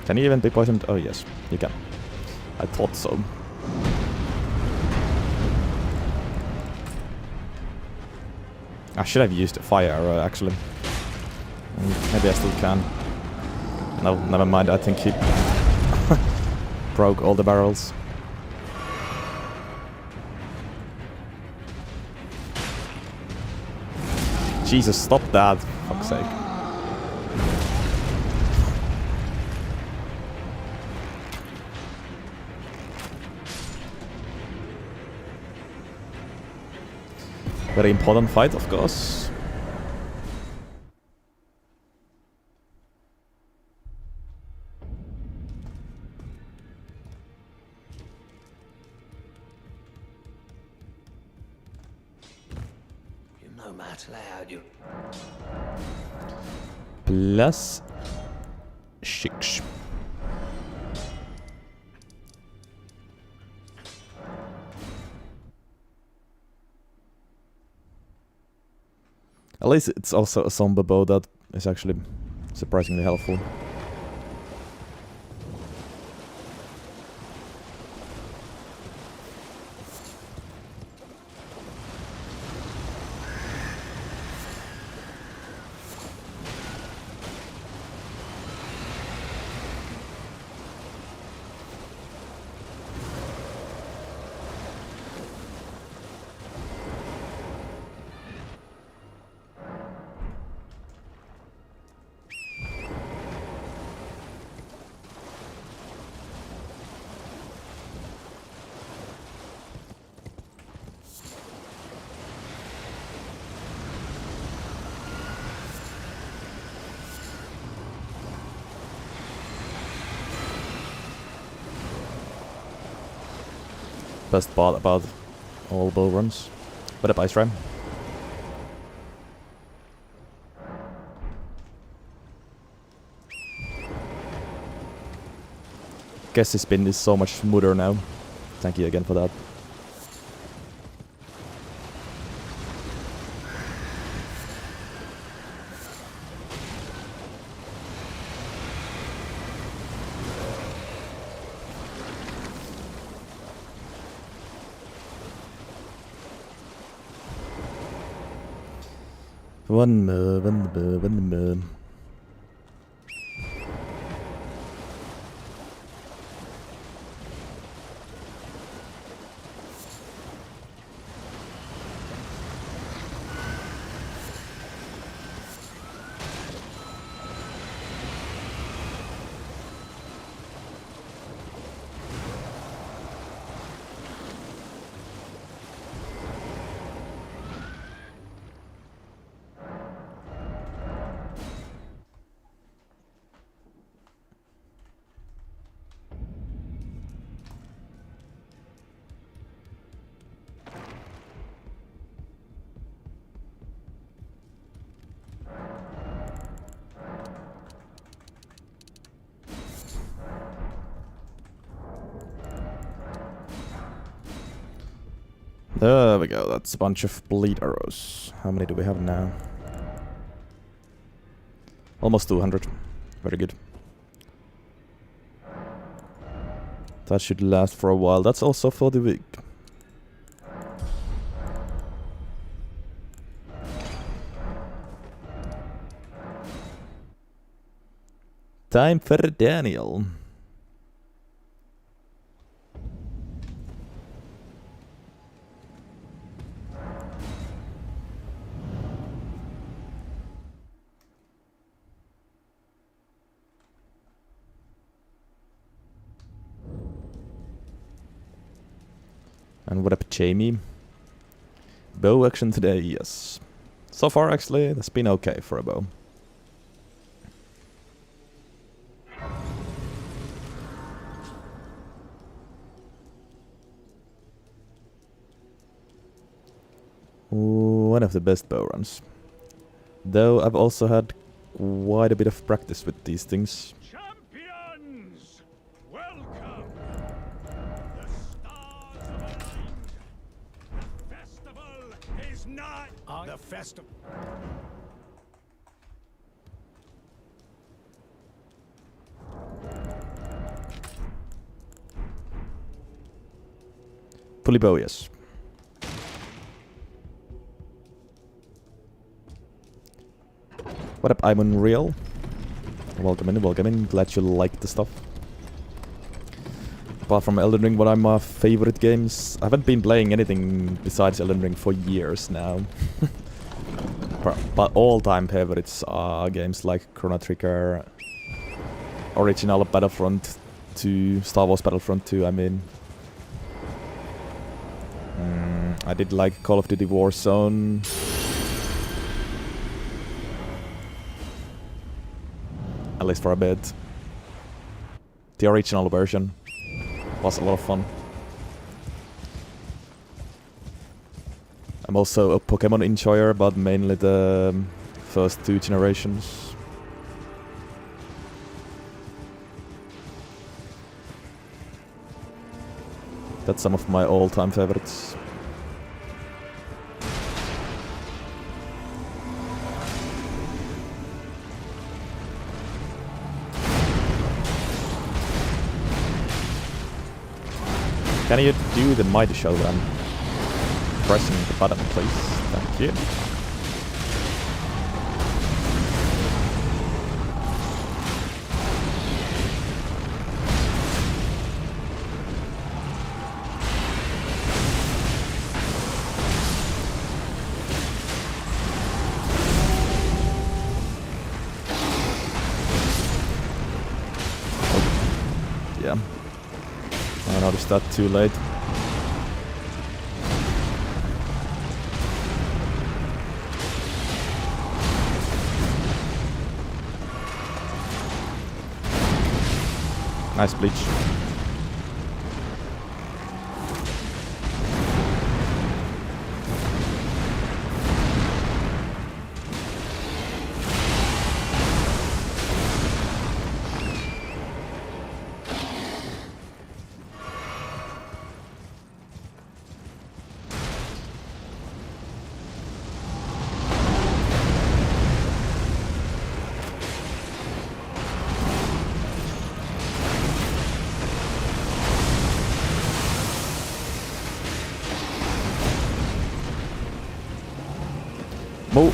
Can you even be poisoned? Oh yes, you can. I thought so. I should have used a fire arrow actually. Maybe I still can. No, never mind, I think he broke all the barrels. Jesus, stop that, for fuck's sake. Very important fight, of course. You're no match loud, you. Plus 6. At least it's also a zombie bow that is actually surprisingly helpful. Best part about all bow runs. What up, Ice Ram? Guess his spin is so much smoother now. Thank you again for that. One more. There we go, that's a bunch of bleed arrows. How many do we have now? Almost 200. Very good. That should last for a while. That's also for the week. Time for Daniel. And what up, Jamie? Bow action today, yes. So far, actually, it's been okay for a bow. One of the best bow runs. Though I've also had quite a bit of practice with these things. Champions! Welcome! The stars have aligned. The festival is not the festival. Pulley bow, yes. What up, I'm Unreal? Welcome in, welcome in. Glad you like the stuff. Apart from Elden Ring, one of my favorite games. I haven't been playing anything besides Elden Ring for years now. But all-time favorites are games like Chrono Trigger, original Battlefront 2, Star Wars Battlefront 2, I mean. I did like Call of Duty Warzone. At least for a bit. The original version was a lot of fun. I'm also a Pokemon enjoyer, but mainly the first 2 generations. That's some of my all-time favorites. Can you do the mighty shell when I'm pressing the button, please? Thank you. Oh. Yeah. I noticed that too late. Nice bleach.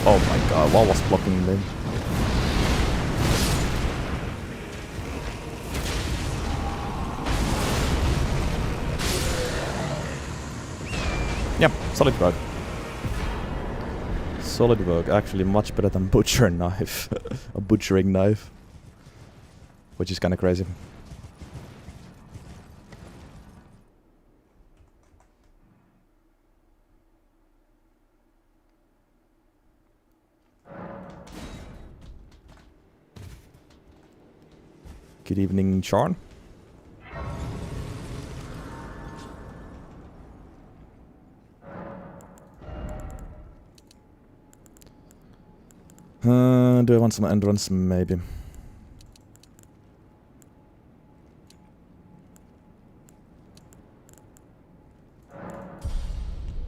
Oh my god, what was blocking me? Yep, solid work. Solid work, actually much better than butcher knife. A butchering knife. Which is kinda crazy. Good evening, Charn. Do I want some endurance? Maybe.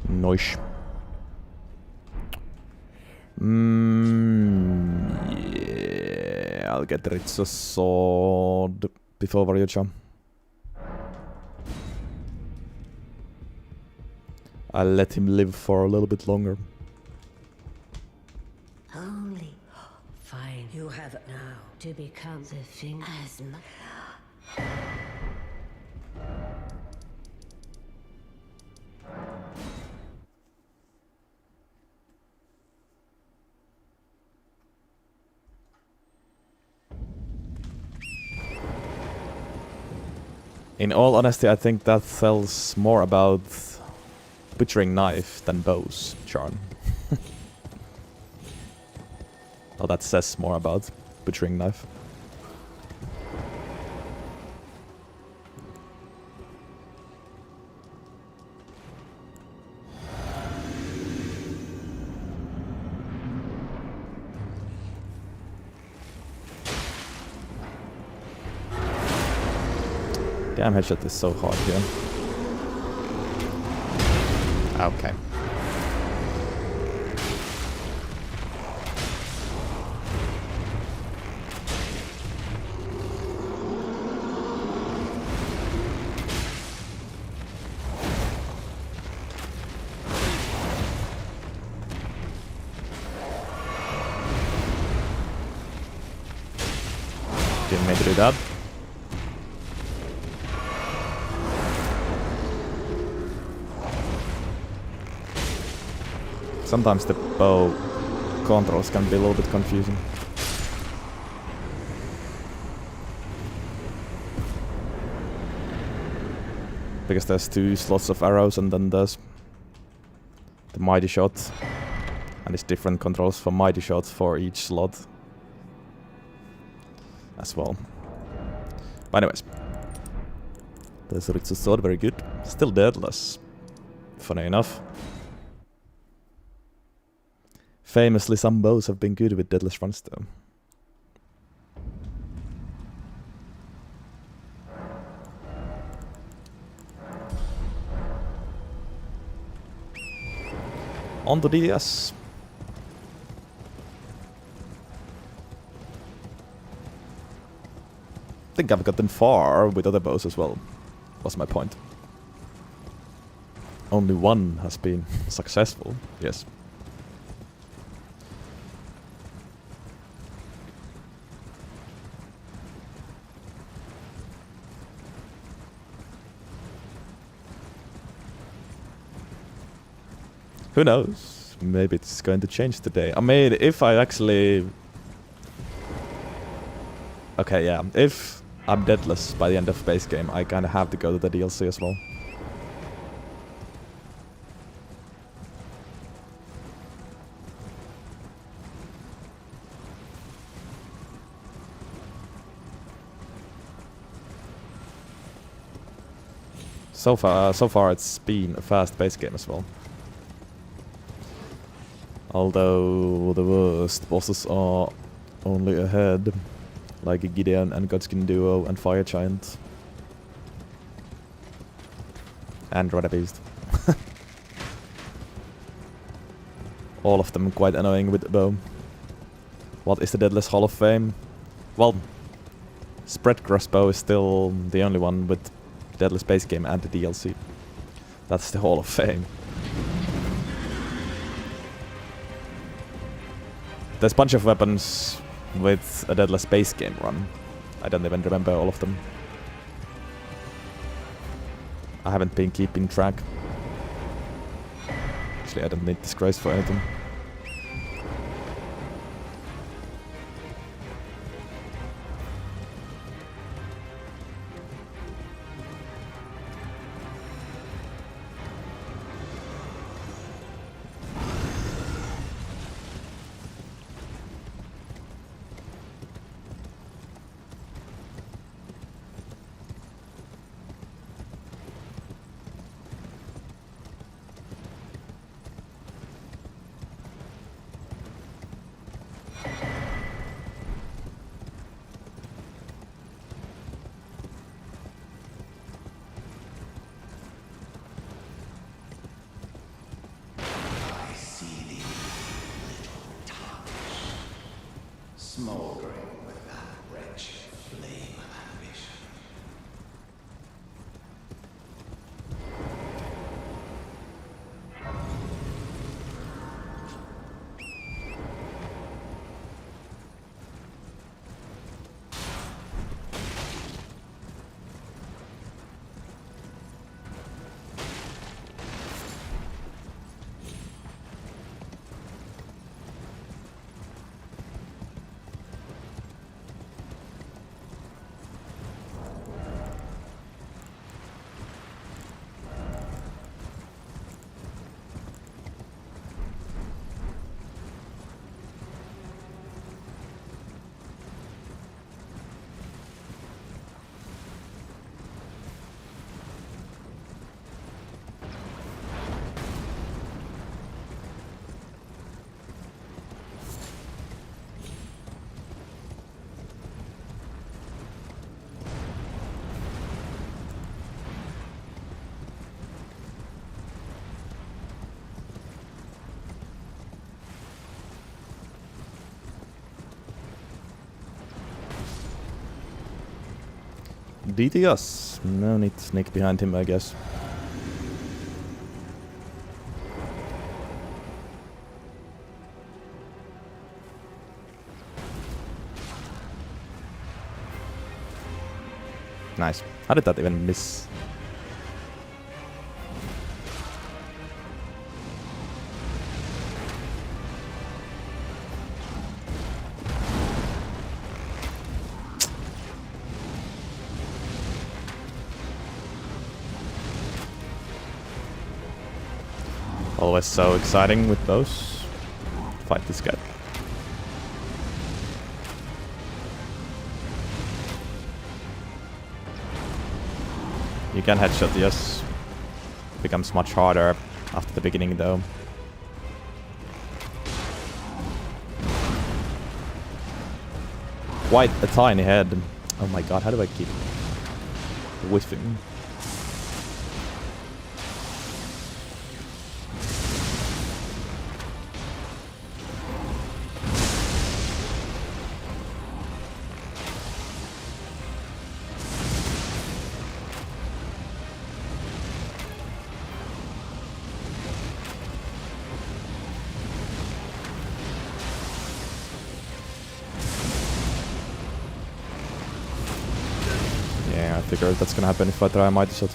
Noish. Yeah, I'll get Ritsu's sword before Varyocha. I'll let him live for a little bit longer. Only fine. You have it now to become the thing as much. In all honesty, I think that tells more about butchering knife than bows, Charn. Oh, that says more about butchering knife. Damn, headshot is so hard here. Okay. Didn't make it do that. Sometimes the bow controls can be a little bit confusing. Because there's 2 slots of arrows and then there's the mighty shot. And it's different controls for mighty shots for each slot as well. But anyways, there's a sword, very good. Still deadless. Funny enough. Famously, some bows have been good with deadless runs though. On to DS. I think I've gotten far with other bows as well, was my point. Only one has been successful, yes. Who knows? Maybe it's going to change today. I mean, if I actually... Okay, yeah. If I'm deadless by the end of base game, I kinda have to go to the DLC as well. So far it's been a fast base game as well. Although the worst bosses are only ahead, like Gideon and Godskin Duo and Fire Giant. And Rada Beast. All of them quite annoying with the bow. What is the Deadless Hall of Fame? Well, Spread Crossbow is still the only one with Deadless base game and the DLC. That's the Hall of Fame. There's a bunch of weapons with a Deadless base game run. I don't even remember all of them. I haven't been keeping track. Actually, I don't need Disgrace for anything. Smoldering with that wretched flame of ambition. DTS. No need to sneak behind him, I guess. Nice. How did that even miss? Always so exciting with those. Fight this guy. You can headshot, yes. Becomes much harder after the beginning though. Quite a tiny head. Oh my god, how do I keep whiffing? Yeah, I figured that's gonna happen if I try a mighty shot.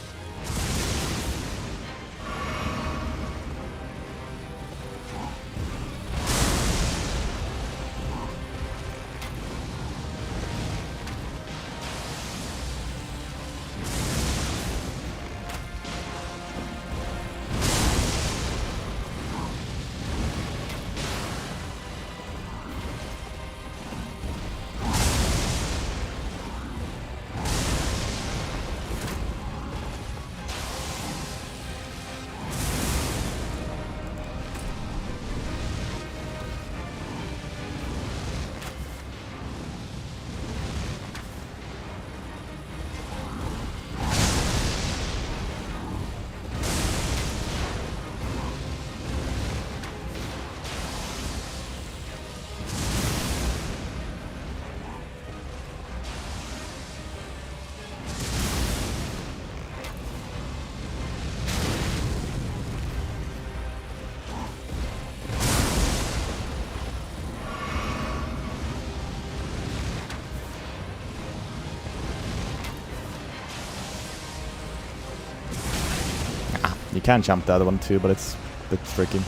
You can jump the other one too, but it's a bit tricky.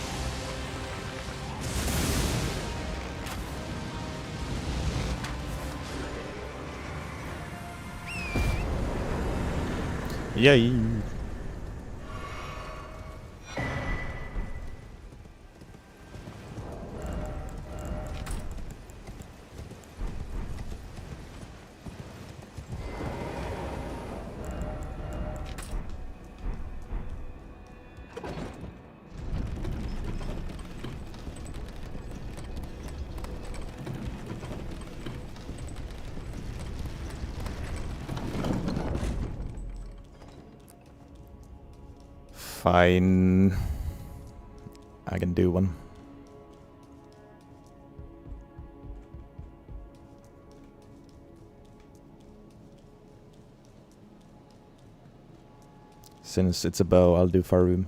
Yay! Fine. I can do one. Since it's a bow, I'll do Faroum.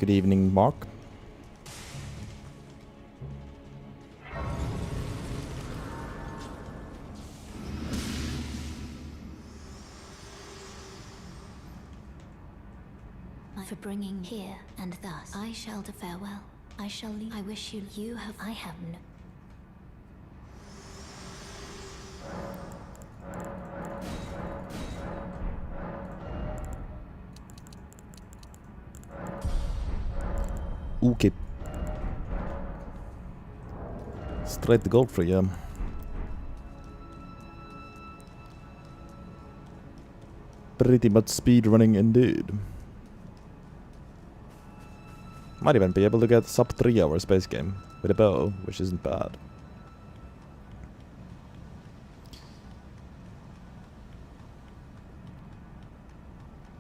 Good evening, Mark. For bringing here, and thus I shall to farewell. I shall leave. I wish you have. I have no. Okay. Straight to gold for you. Pretty much speed running indeed. Might even be able to get sub 3 hour space game with a bow, which isn't bad.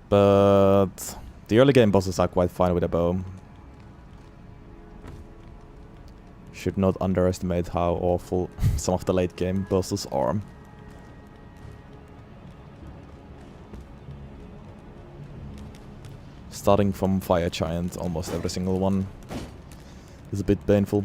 But the early game bosses are quite fine with a bow. Should not underestimate how awful some of the late game bosses are. Starting from Fire Giant, almost every single one is a bit painful.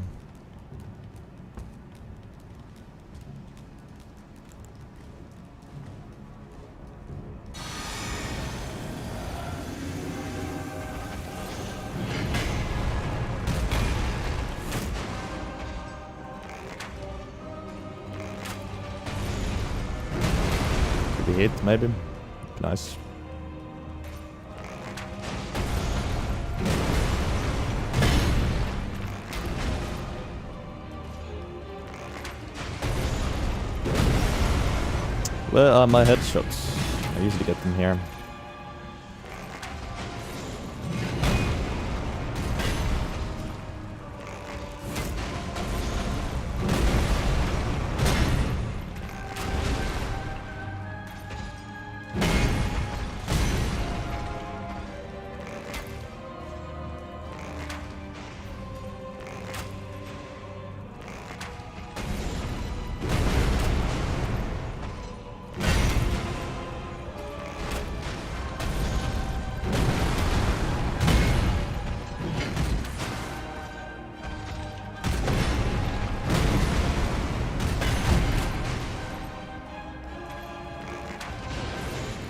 Could be hit, maybe. Nice. Where are my headshots? I usually get them here.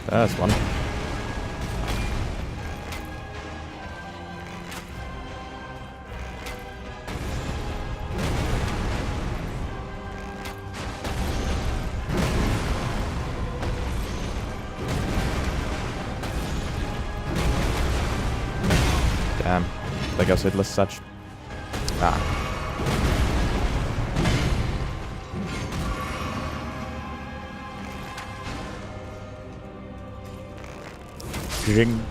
That's one. Damn. That goes hitless such. Ah. Ring.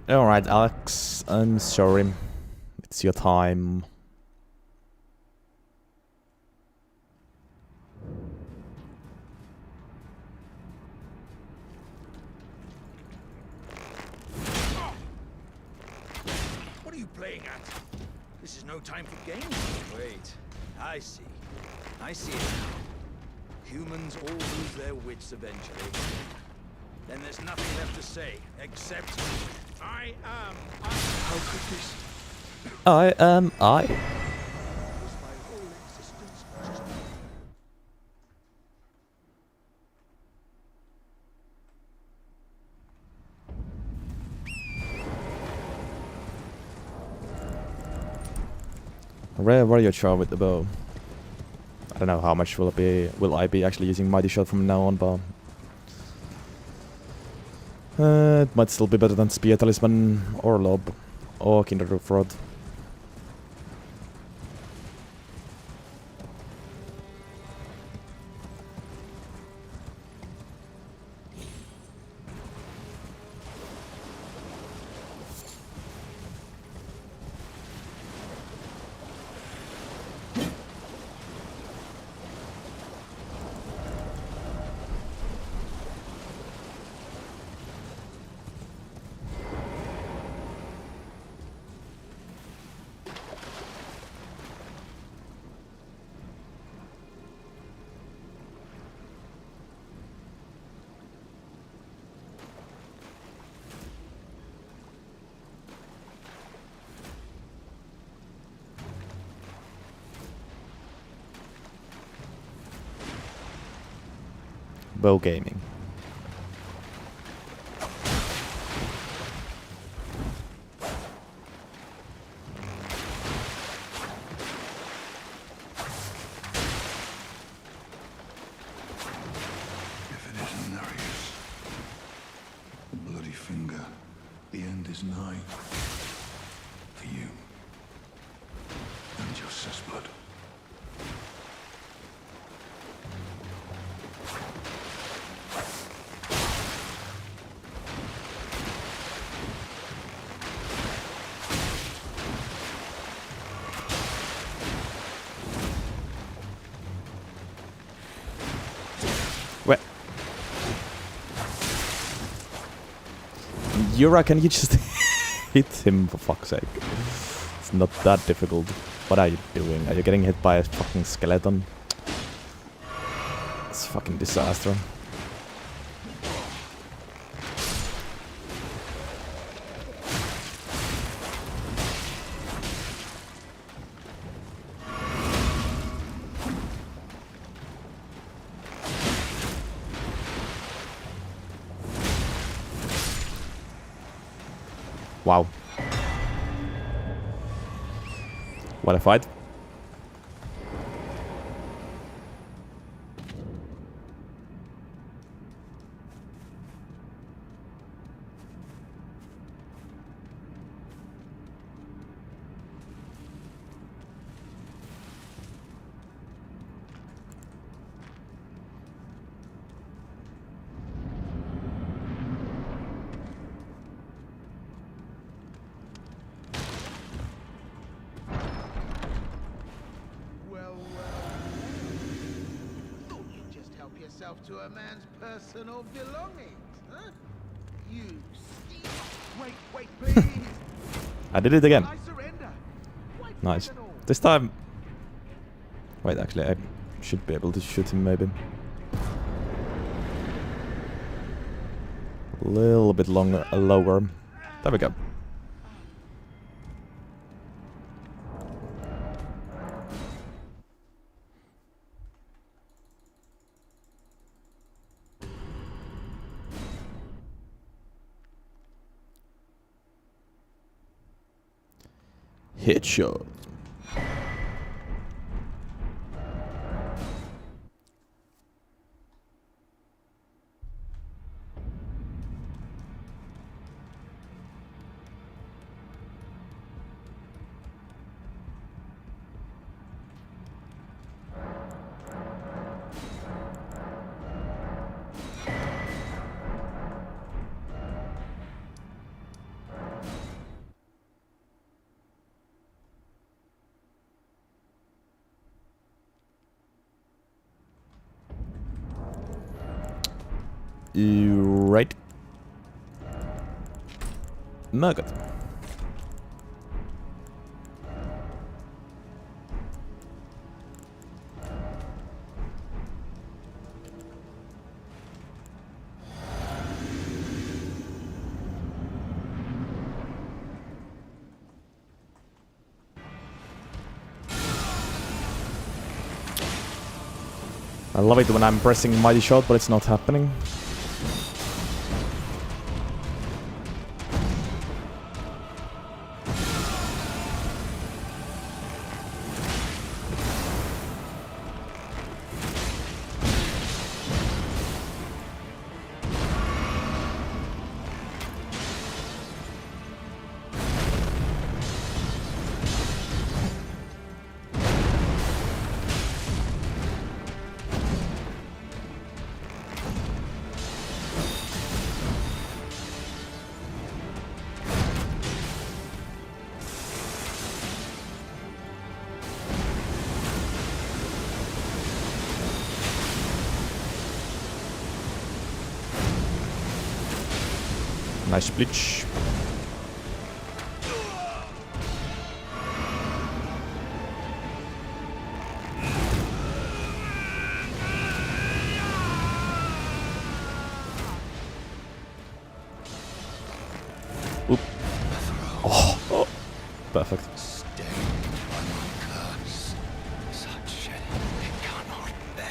Alright, Alex, I'm sorry. It's your time. What are you playing at? This is no time for games. Wait, I see. I see it now. Humans all lose their wits eventually. Then there's nothing left to say, except... I am... How could this... I am I. Was my whole existence just... Rare warrior char with the bow. I don't know how much will I be actually using Mighty Shot from now on, but it might still be better than Spear Talisman or Lob or Kindred of Rod. Bow Gaming. If it isn't Nereus, bloody finger, the end is nigh. For you. And your sis blood. Wait. Yura, can you just hit him for fuck's sake? It's not that difficult. What are you doing? Are you getting hit by a fucking skeleton? It's a fucking disaster. Wow. What a fight. Thought you'd just help yourself to a man's personal belongings, huh? You steal. Wait, please. I did it again. I surrender. Why Nice. prison all? This time... Wait, actually, I should be able to shoot him, maybe. A little bit longer, lower. There we go. Headshot. Right. Nugget. I love it when I'm pressing Mighty Shot, but it's not happening. Nice bleach. Oop. Oh. Perfect. Stained by my curse. Such shedding it cannot bear.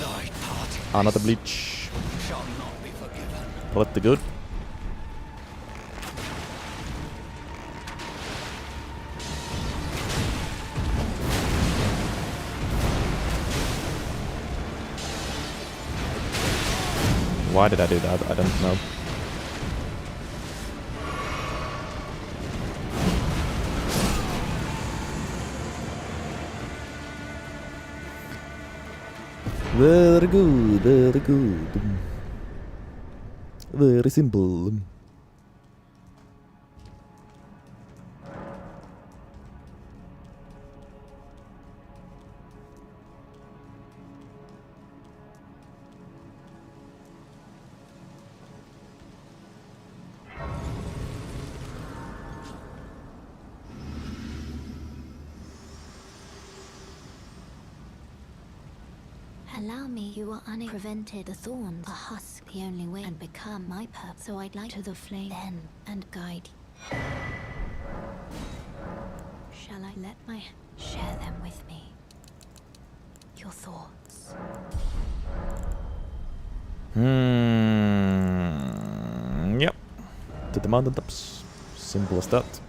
Thy party Another bleach. shall not be forgiven. Pretty good. Why did I do that? I don't know. Very good, very good. Very simple. Allow me, you are prevented the thorns, a husk, the only way, and become my purpose. So I'd like to the flame then and guide you. Shall I let my share them with me? Your thoughts. Yep. To the mountaintops. Simple as that.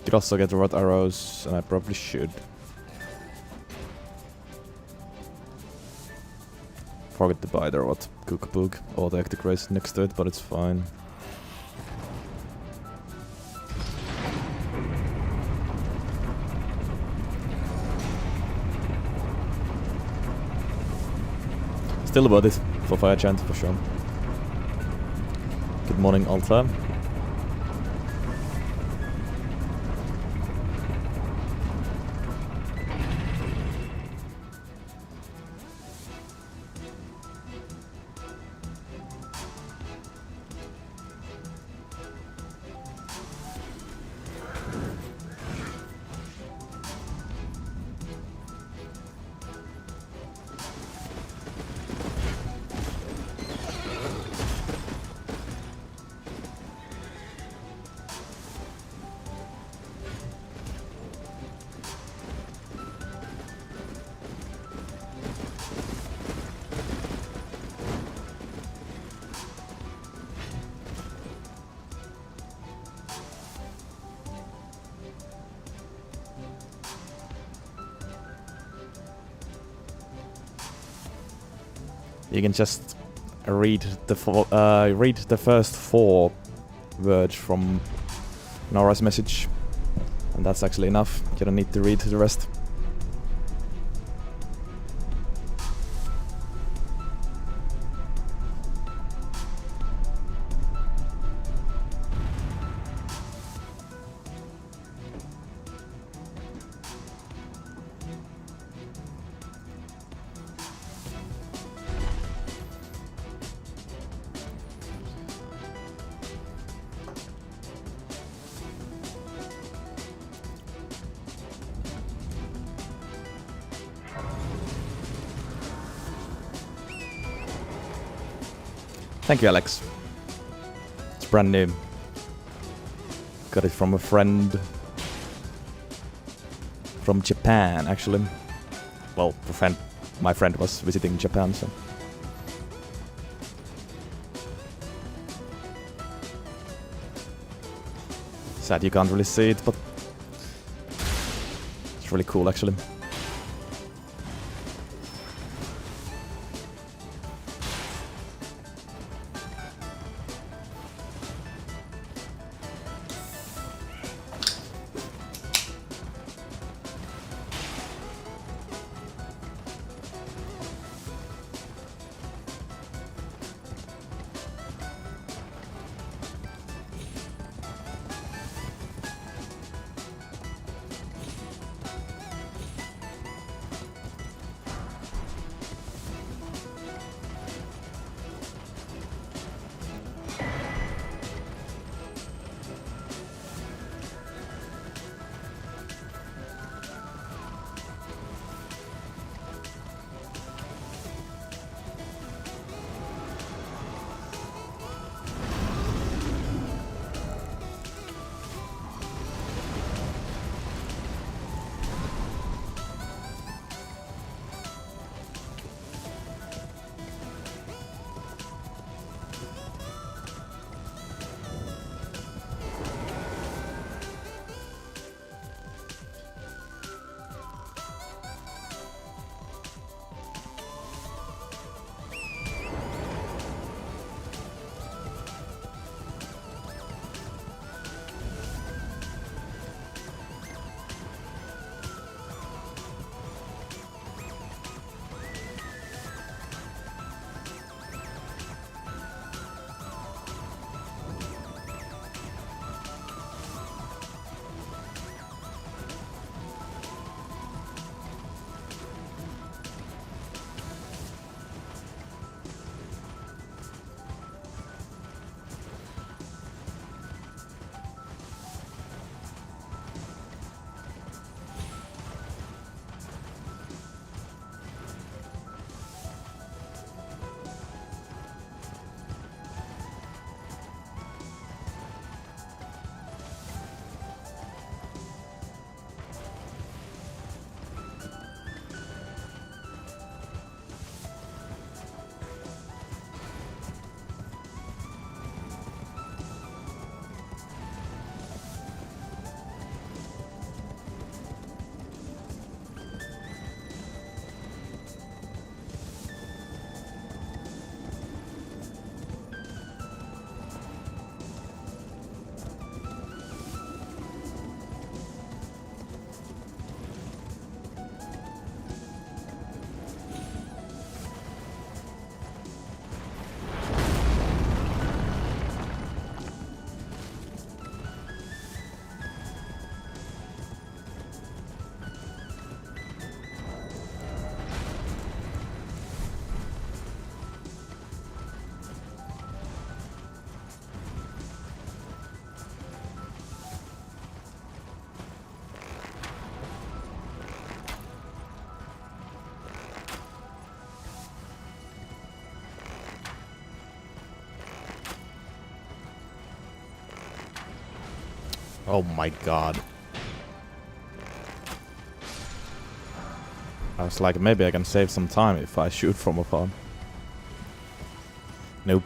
Could also get rod arrows, and I probably should. Forget to buy the rod cookbook or the hectic race next to it, but it's fine. Still about it for fire chant for sure. Good morning, Alta. You can just read the first 4 words from Nora's message, and that's actually enough. You don't need to read the rest. Thank you, Alex. It's brand new. Got it from a friend. From Japan, actually. Well, my friend was visiting Japan, so. Sad you can't really see it, but it's really cool, actually. Oh my god. I was like, maybe I can save some time if I shoot from afar. Nope.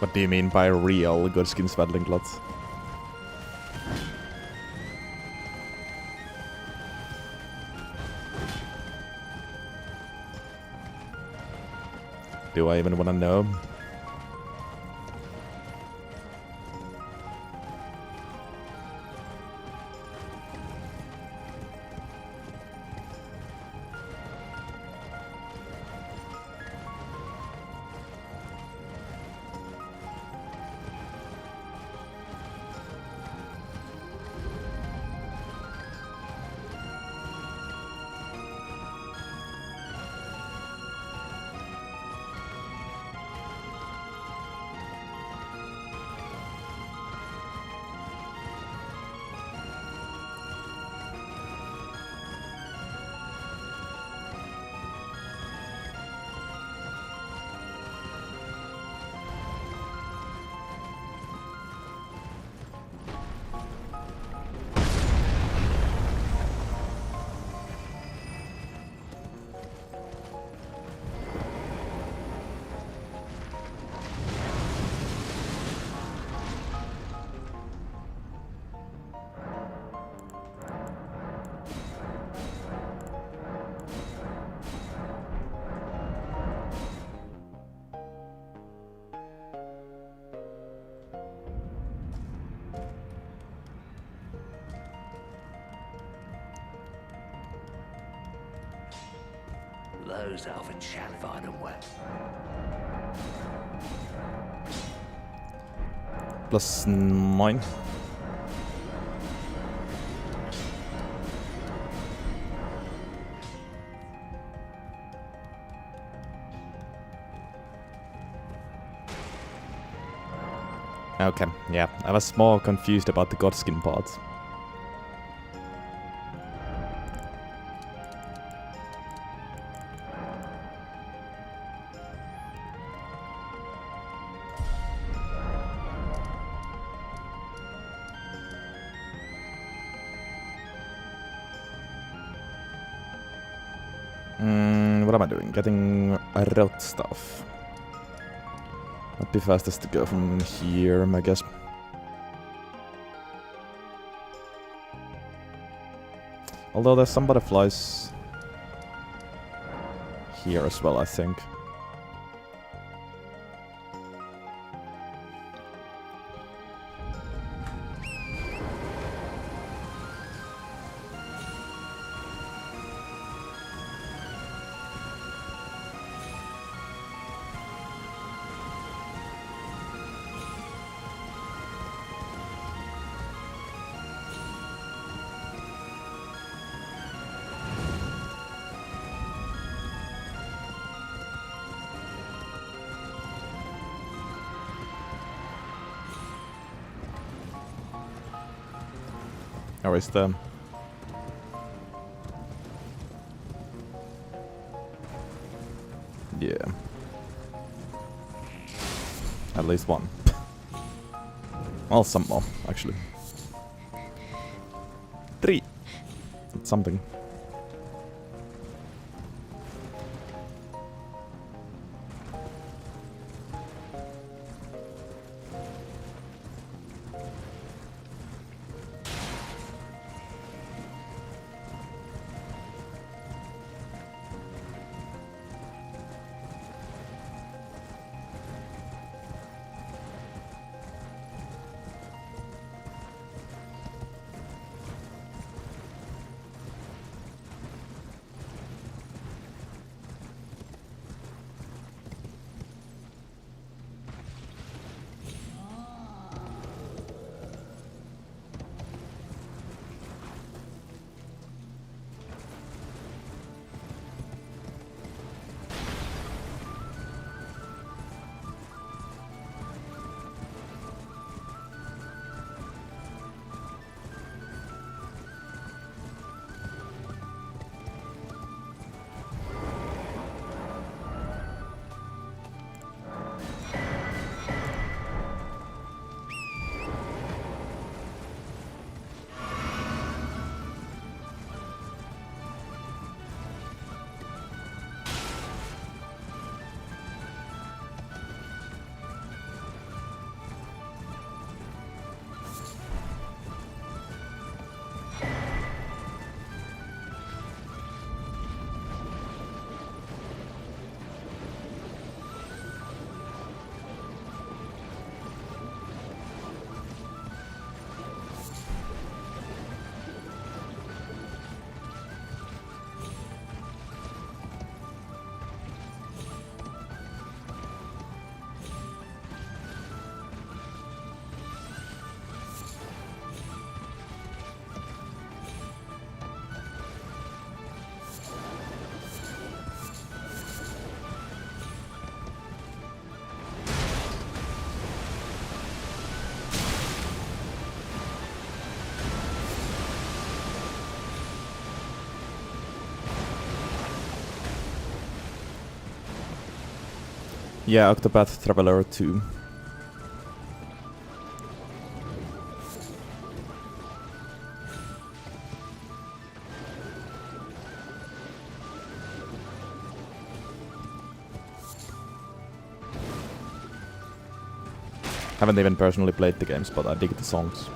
What do you mean by real Godskin Svedling Glots? Do I even wanna know? Those elven shall find them well. +9. Okay, yeah, I was more confused about the Godskin parts. What am I doing? Getting route stuff. Might be fastest to go from here, I guess. Although there's some butterflies here as well, I think. Or is the... Yeah. At least one. Well, some more, actually. 3. That's something. Yeah, Octopath Traveler 2. Haven't even personally played the games, but I dig the songs.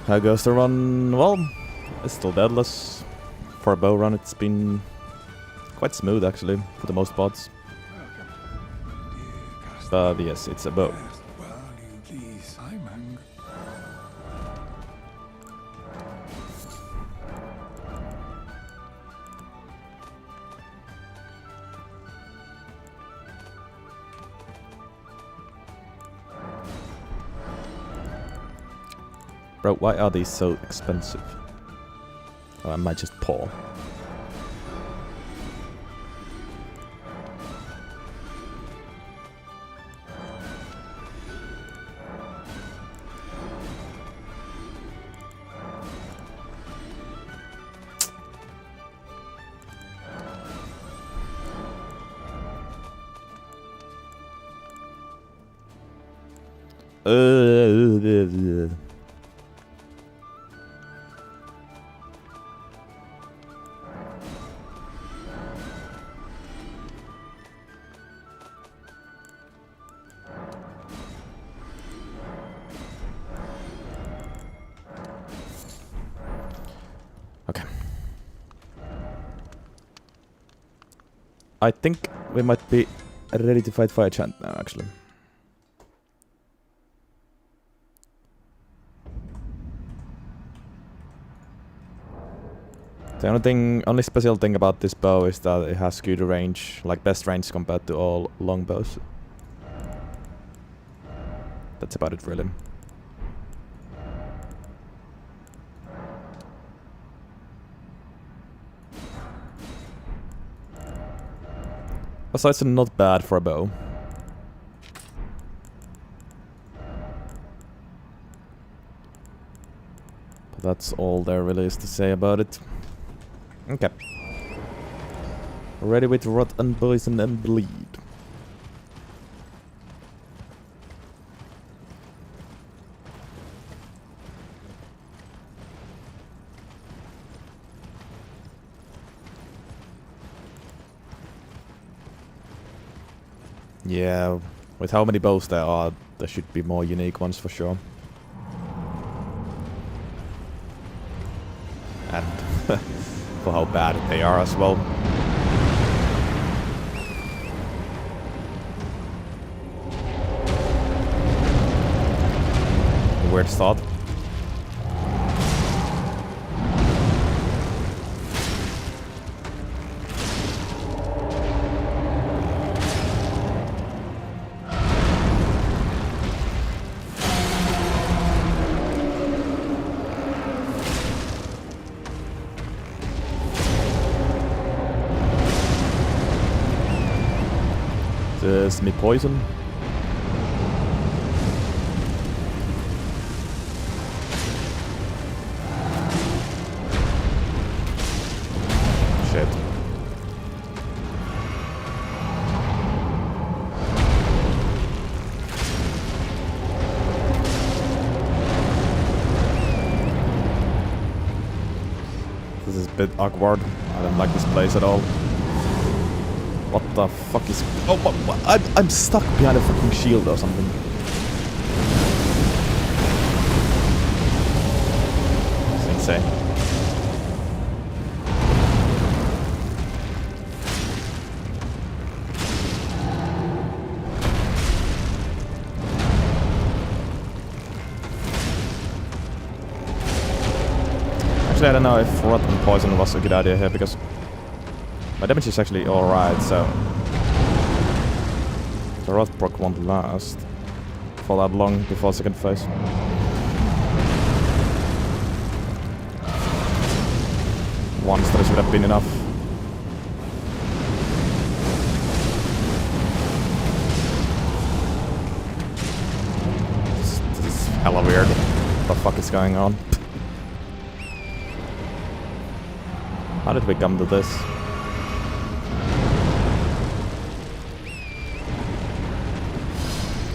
How goes the run? Well, it's still deadless. For a bow run, it's been quite smooth actually, for the most parts. But yes, it's a bow. Well, you please. I'm angry. Bro, why are these so expensive? Oh, I might just pour. Okay. I think we might be ready to fight Fire Chant now, actually. The only special thing about this bow is that it has good range, like best range compared to all long bows. That's about it, really. Besides, it's not bad for a bow. But that's all there really is to say about it. Okay. Ready with Rot and Poison and Bleed. Yeah, with how many bows there are, there should be more unique ones for sure. And for how bad they are as well. Weird thought. There's me poison. Shit. This is a bit awkward. I don't like this place at all. What the fuck is... Oh, what? I'm stuck behind a fucking shield or something. It's insane. Actually, I don't know if Rot and Poison was a good idea here, because my damage is actually alright, so the Rot proc won't last for that long before second phase. One stage would have been enough. Hella weird. What the fuck is going on? How did we come to this?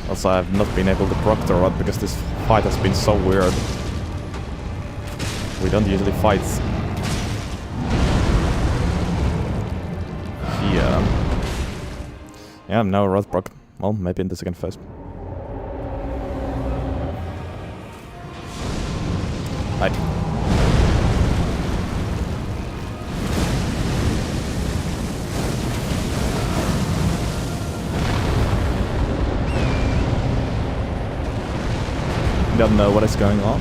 Also, I've not been able to proc the rod because this fight has been so weird. We don't usually fight. Yeah, no rod proc. Well, maybe in the second phase. Right. Don't know what is going on.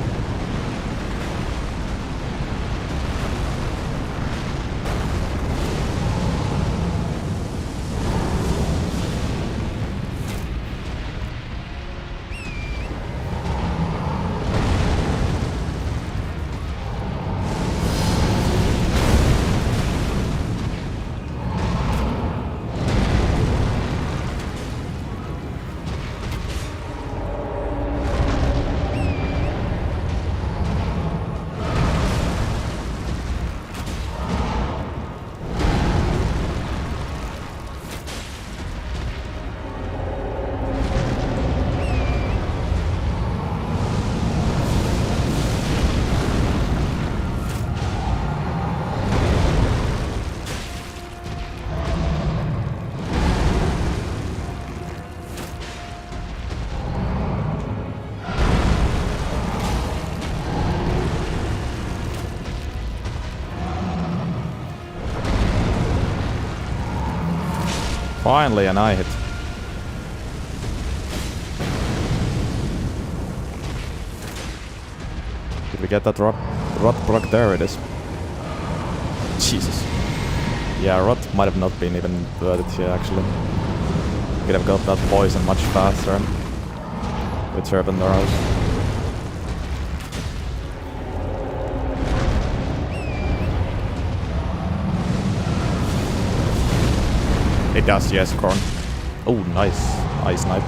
Finally, an eye hit. Did we get that rot proc? There it is. Jesus. Yeah, rot might have not been even worth it here, actually. Could have got that poison much faster with Serpent Arrows. It does, yes, Corn. Oh, nice. Eye snipe.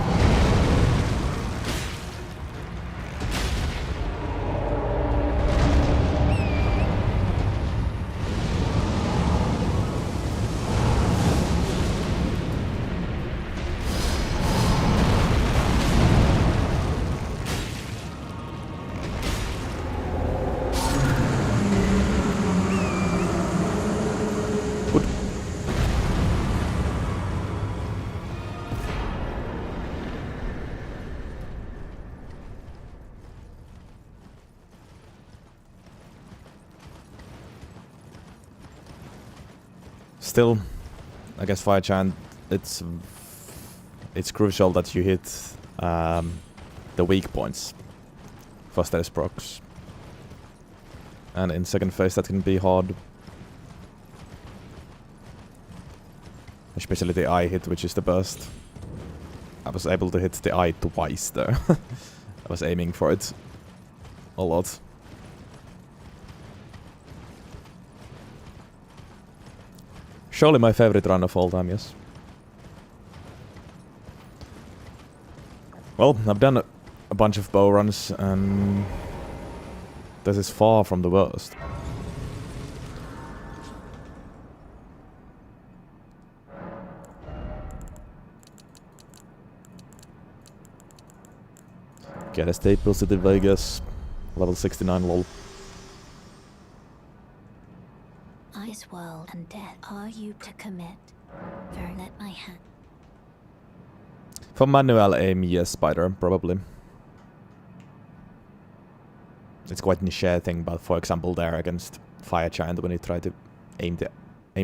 Still, I guess Fire Giant, it's crucial that you hit the weak points for status procs. And in second phase that can be hard. Especially the eye hit, which is the best. I was able to hit the eye twice there. I was aiming for it a lot. Surely my favorite run of all time, yes. Well, I've done a bunch of bow runs, and this is far from the worst. Gotta stay positive, I guess. Level 69, lol. This world and death are you to commit? Very let my hand. For manual aim, yes, Spider, probably. It's quite niche thing, but for example there against Fire Giant, when you try to aim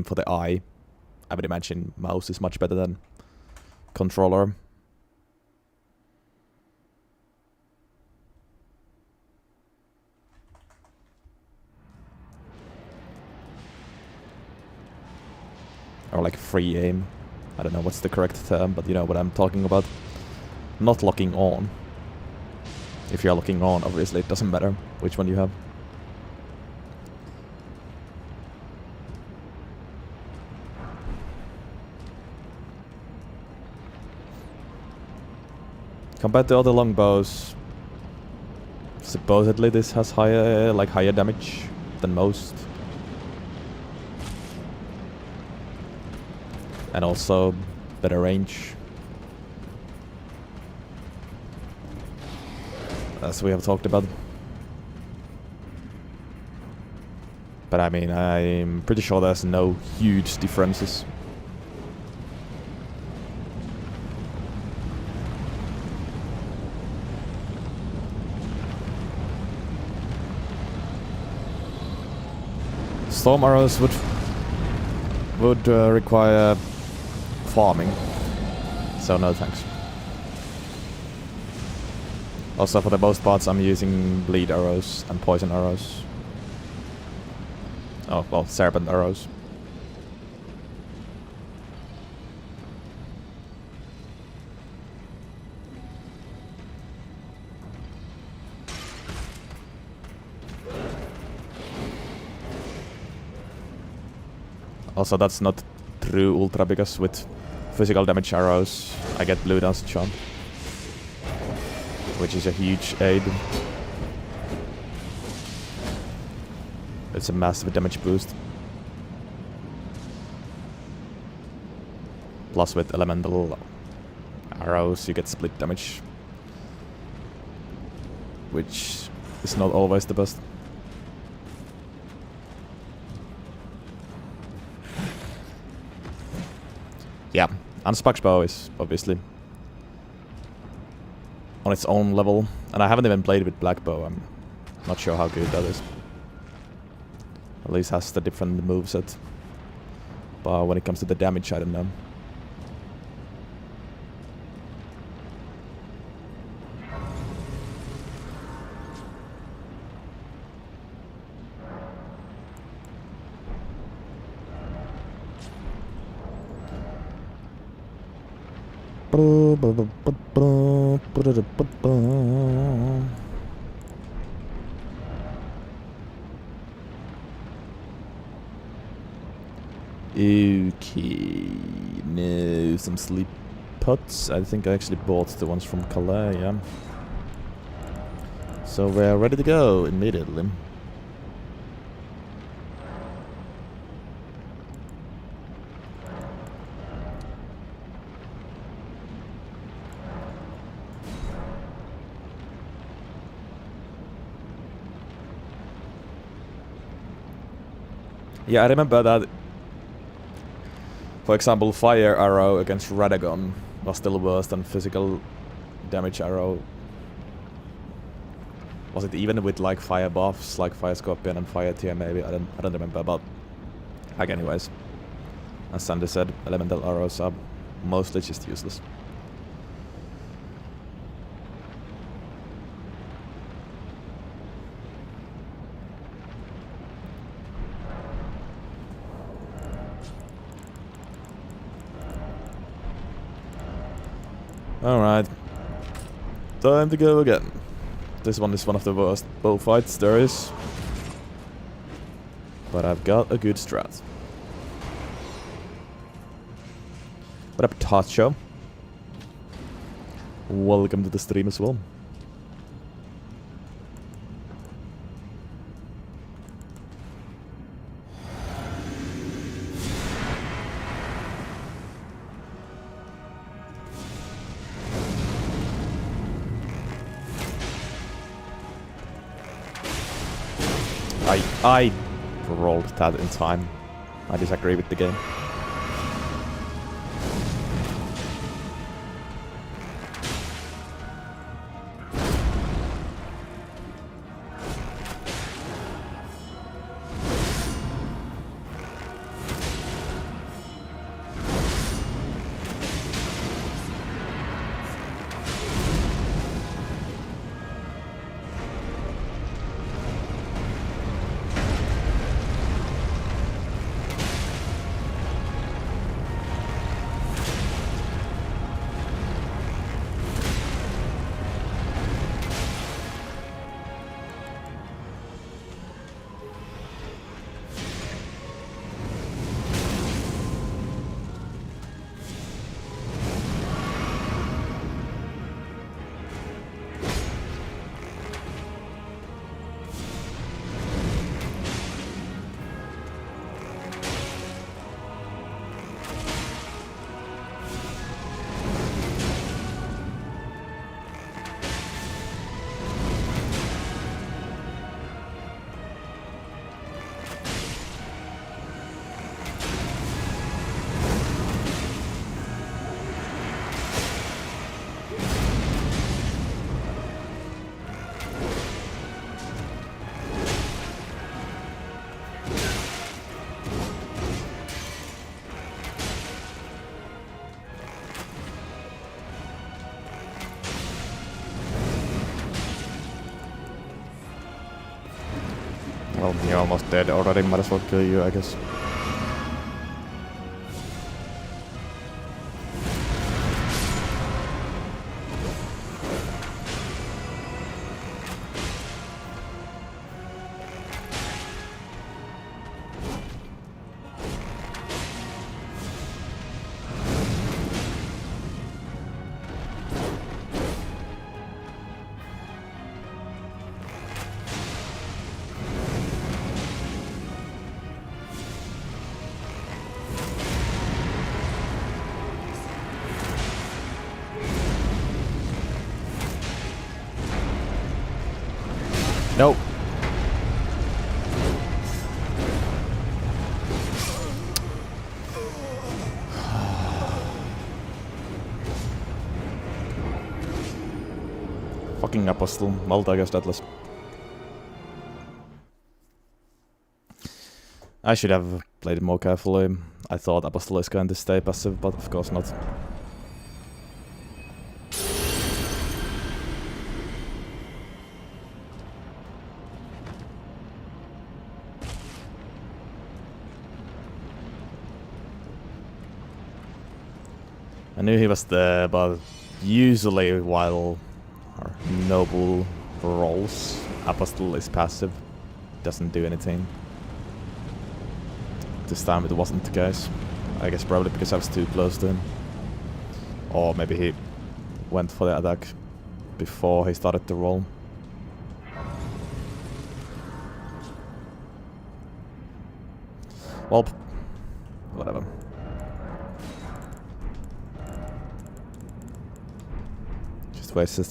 for the eye, I would imagine mouse is much better than controller. Or like free aim. I don't know what's the correct term, but you know what I'm talking about. Not locking on. If you're locking on, obviously it doesn't matter which one you have. Compared to other longbows, Supposedly this has higher damage than most. And also better range. As we have talked about. But I mean, I'm pretty sure there's no huge differences. Storm arrows would require farming, so no thanks. Also, for the most parts, I'm using bleed arrows and poison arrows. Oh, well, serpent arrows. Also, that's not true ultra because with physical damage arrows, I get blue dance charm, which is a huge aid. It's a massive damage boost. Plus with elemental arrows you get split damage, which is not always the best. Yeah, Unspark's bow is obviously on its own level, and I haven't even played with black bow. I'm not sure how good that is. At least has the different moveset. But when it comes to the damage, I don't know. Okay, no, some sleep pots. I think I actually bought the ones from Calais, yeah. So we're ready to go immediately. Yeah, I remember that. For example, fire arrow against Radagon was still worse than physical damage arrow. Was it even with like fire buffs, like Fire Scorpion and Fire Tear maybe? I don't remember, but like anyways. As Sandy said, elemental arrows are mostly just useless. Alright. Time to go again. This one is one of the worst bow fights there is. But I've got a good strat. What up, Tacho? Welcome to the stream as well. I rolled that in time. I disagree with the game. Well, you're almost dead already, might as well kill you, I guess. Nope. Fucking Apostle, multi-guess deathless. I should have played it more carefully. I thought Apostle is going to stay passive, but of course not. I knew he was there, but usually while our noble rolls, Apostle is passive, doesn't do anything. This time it wasn't the case. I guess probably because I was too close to him. Or maybe he went for the attack before he started to roll. Well, whatever.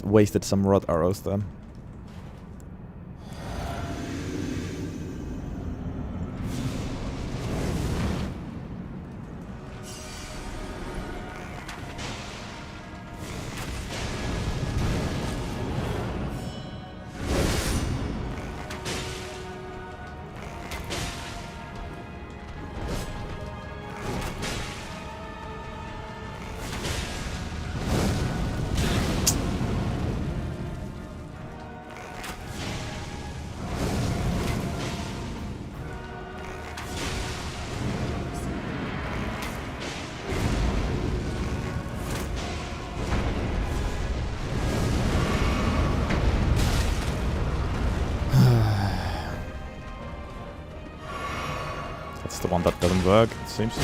Wasted some rod arrows then. That's the one that doesn't work, it seems.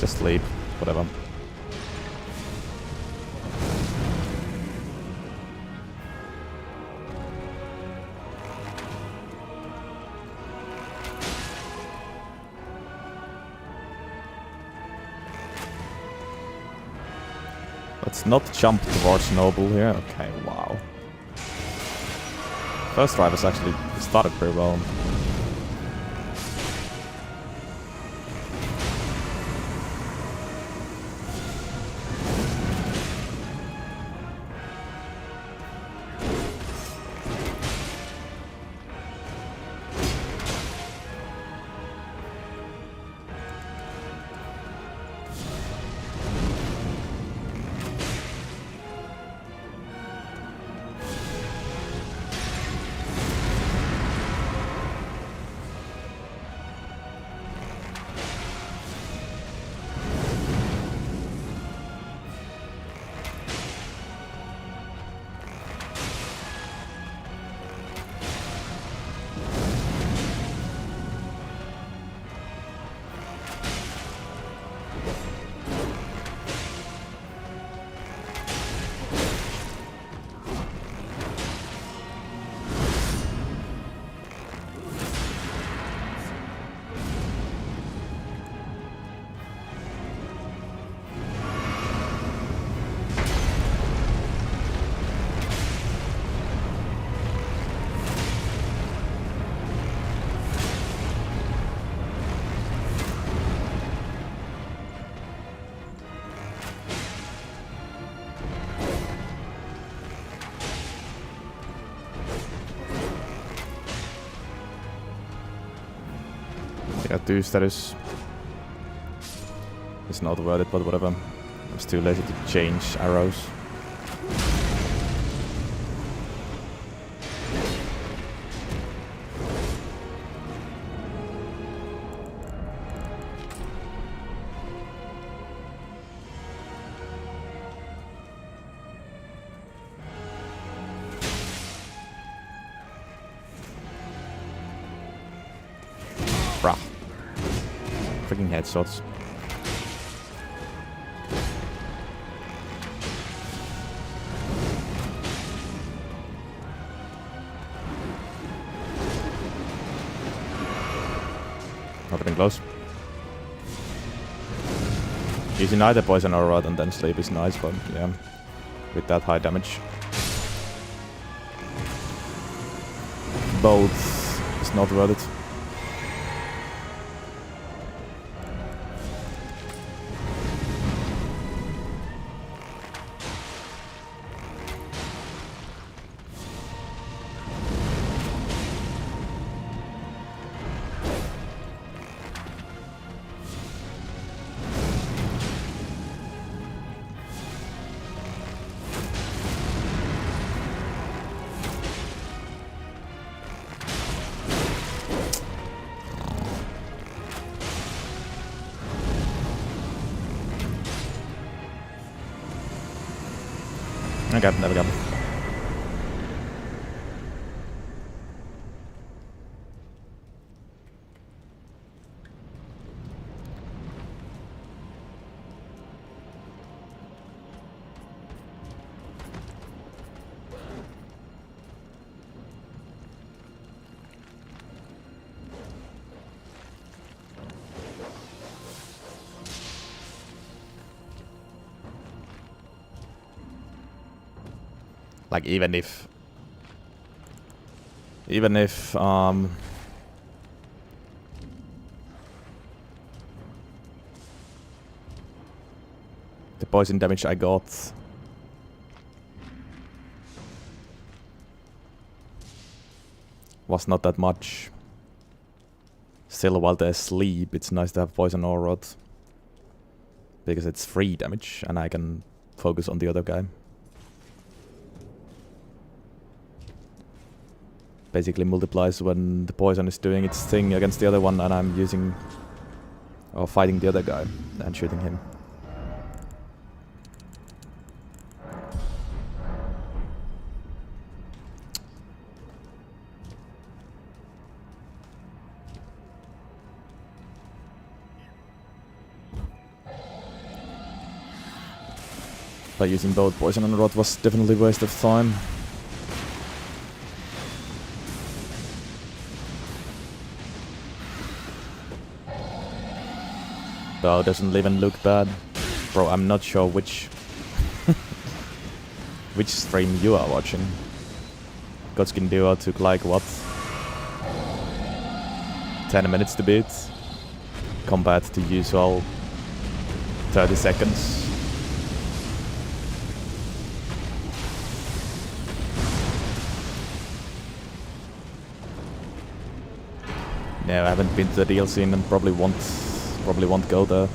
Just sleep, whatever. Let's not jump towards Noble here. Okay, wow. First try was actually started pretty well. Yeah, 2 status. It's not worth it, but whatever. I was too lazy to change arrows. Bruh. Freaking headshots. Not even close. Using either poison or rod and then sleep is nice, but yeah, with that high damage. Both is not worth it. Okay, there we go. Like even if the poison damage I got was not that much, still while they're asleep it's nice to have poison or rod because it's free damage and I can focus on the other guy. Basically multiplies when the poison is doing its thing against the other one and I'm using or fighting the other guy and shooting him. By using both poison and rod was definitely a waste of time. Though doesn't even look bad. Bro, I'm not sure which which stream you are watching. Godskin Duo took like what? 10 minutes to beat compared to usual 30 seconds. No, I haven't been to the DLC and probably won't go there.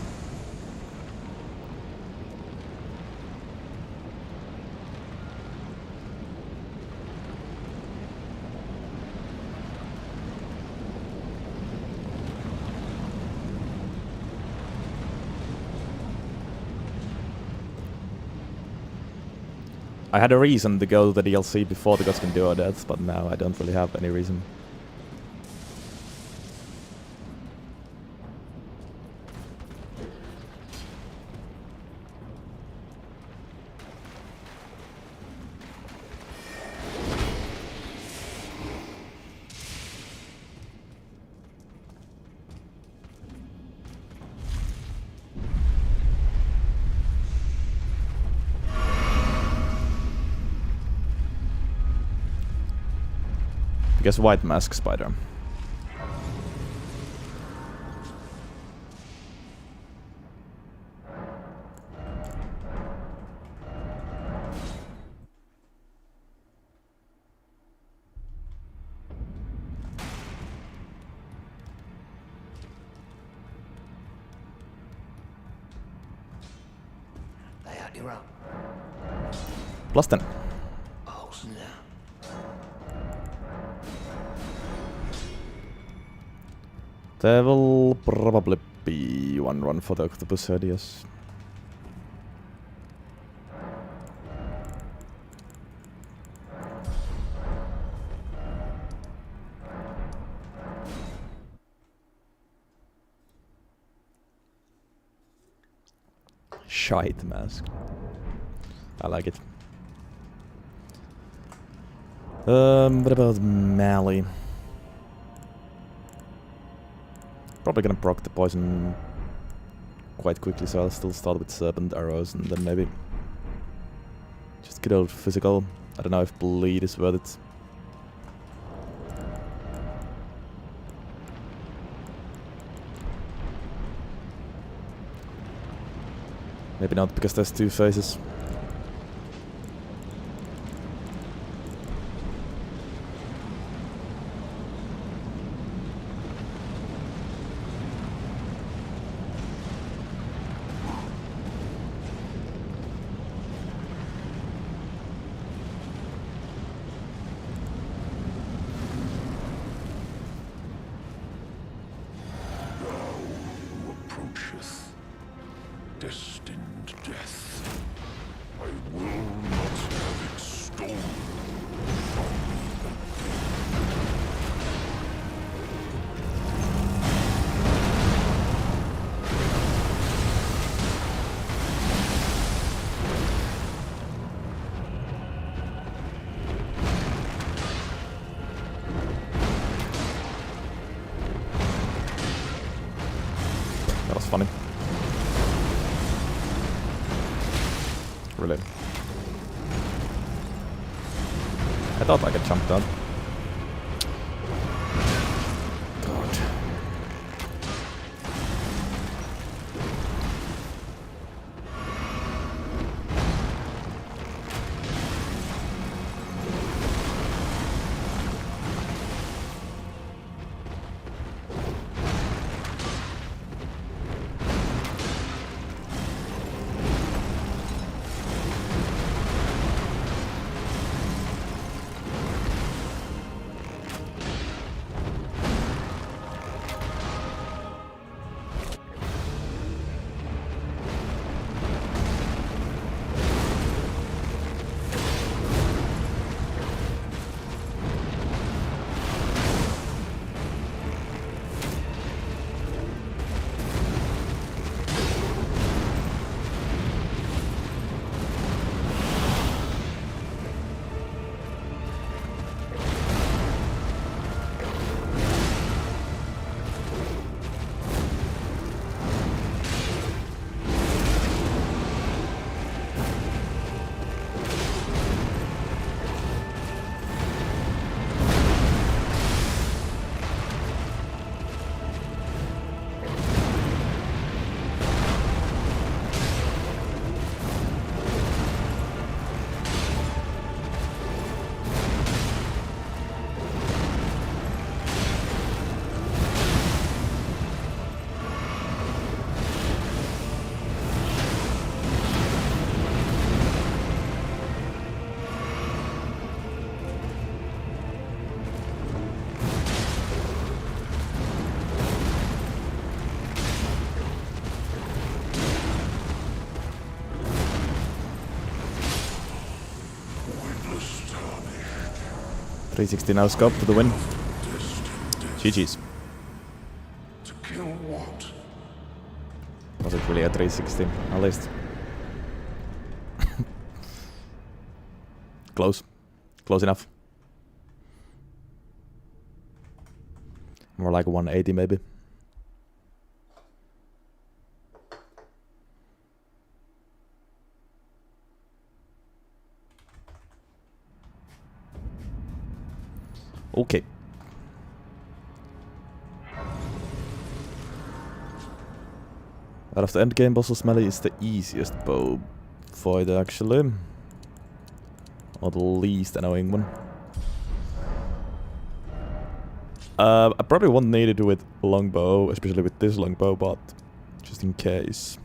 I had a reason to go to the DLC before the Godskin Duo deaths, but now I don't really have any reason. I guess white mask spider. Back you up. Plus 10. Oh, snap. There will probably be one run for the octopus head, yes. Shite mask. I like it. What about melee? Probably gonna proc the poison quite quickly, so I'll still start with serpent arrows and then maybe just get out physical. I don't know if bleed is worth it. Maybe not, because there's two phases. Approacheth destined death. I will not have it stolen from me. That was funny. Really. I thought I could jump down. God. Witness tarnished. 360 now scope for the win. GG's. To kill what? Was it really a 360? At least. Close. Close enough. More like 180 maybe. Okay. Out of the endgame bosses, melee is the easiest bow fight actually. Or the least annoying one. I probably won't need to do it longbow, especially with this longbow, but just in case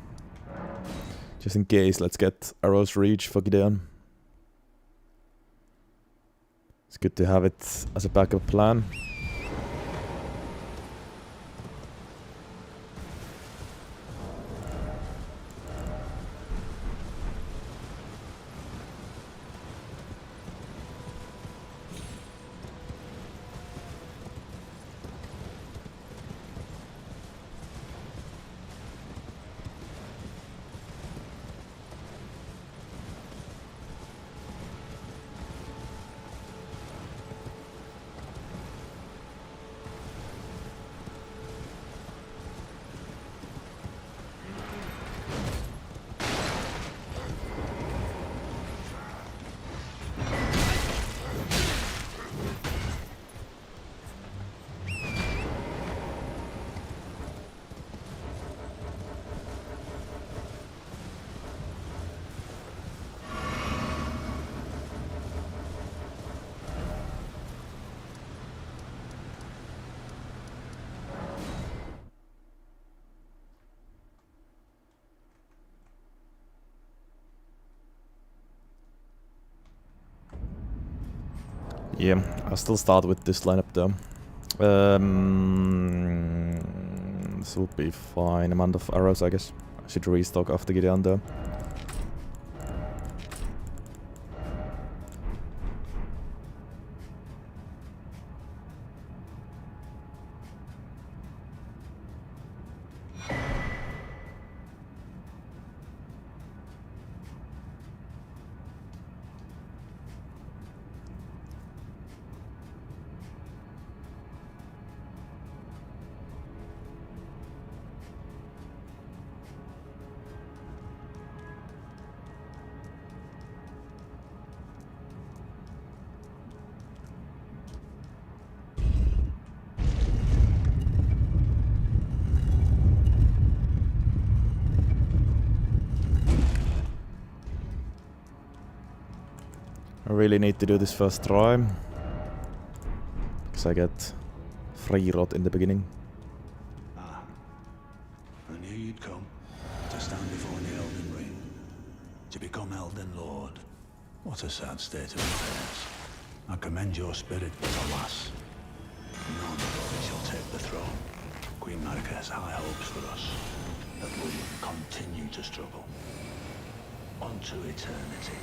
Just in case, let's get arrows reach for Gideon. It's good to have it as a backup plan. Yeah, I'll still start with this lineup though. This will be fine amount of arrows, I guess. I should restock after Gideon though. I really need to do this first try, because I get free rot in the beginning. Ah, I knew you'd come to stand before the Elden RIng, to become Elden Lord. What a sad state of affairs. I commend your spirit, but alas, none shall take the throne. Queen Marika has high hopes for us, that we continue to struggle unto eternity.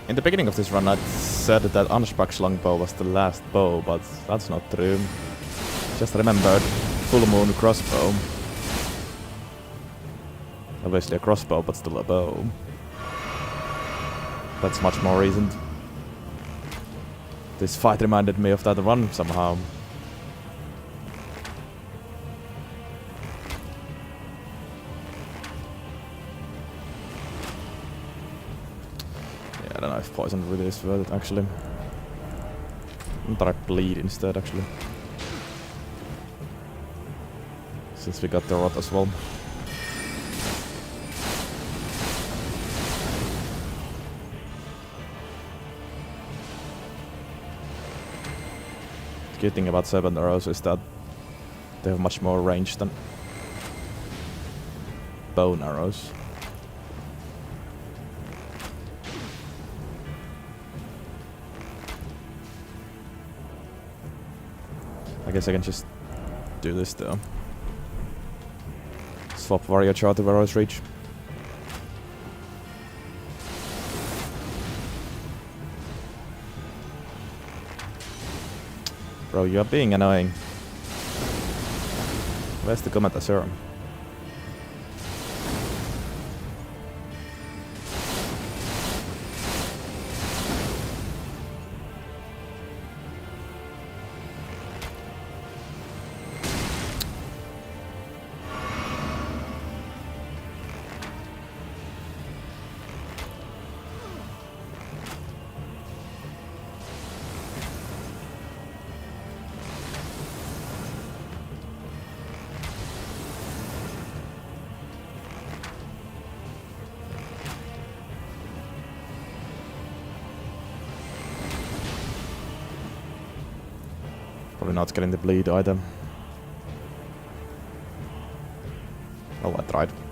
In the beginning of this run I said that Ansbach's bow was the last bow, but that's not true. Just remembered full moon crossbow. Obviously a crossbow, but still a bow. That's much more recent. This fight reminded me of that run somehow. I don't know if poison really is worth it actually. I'm gonna try bleed instead actually. Since we got the rot as well. The good thing about 7 arrows is that they have much more range than bone arrows. I guess I can just do this though. Swap warrior chart to arrows reach. Bro, you are being annoying. Where's the Comet Serum? Probably not getting the bleed either. Oh, I tried.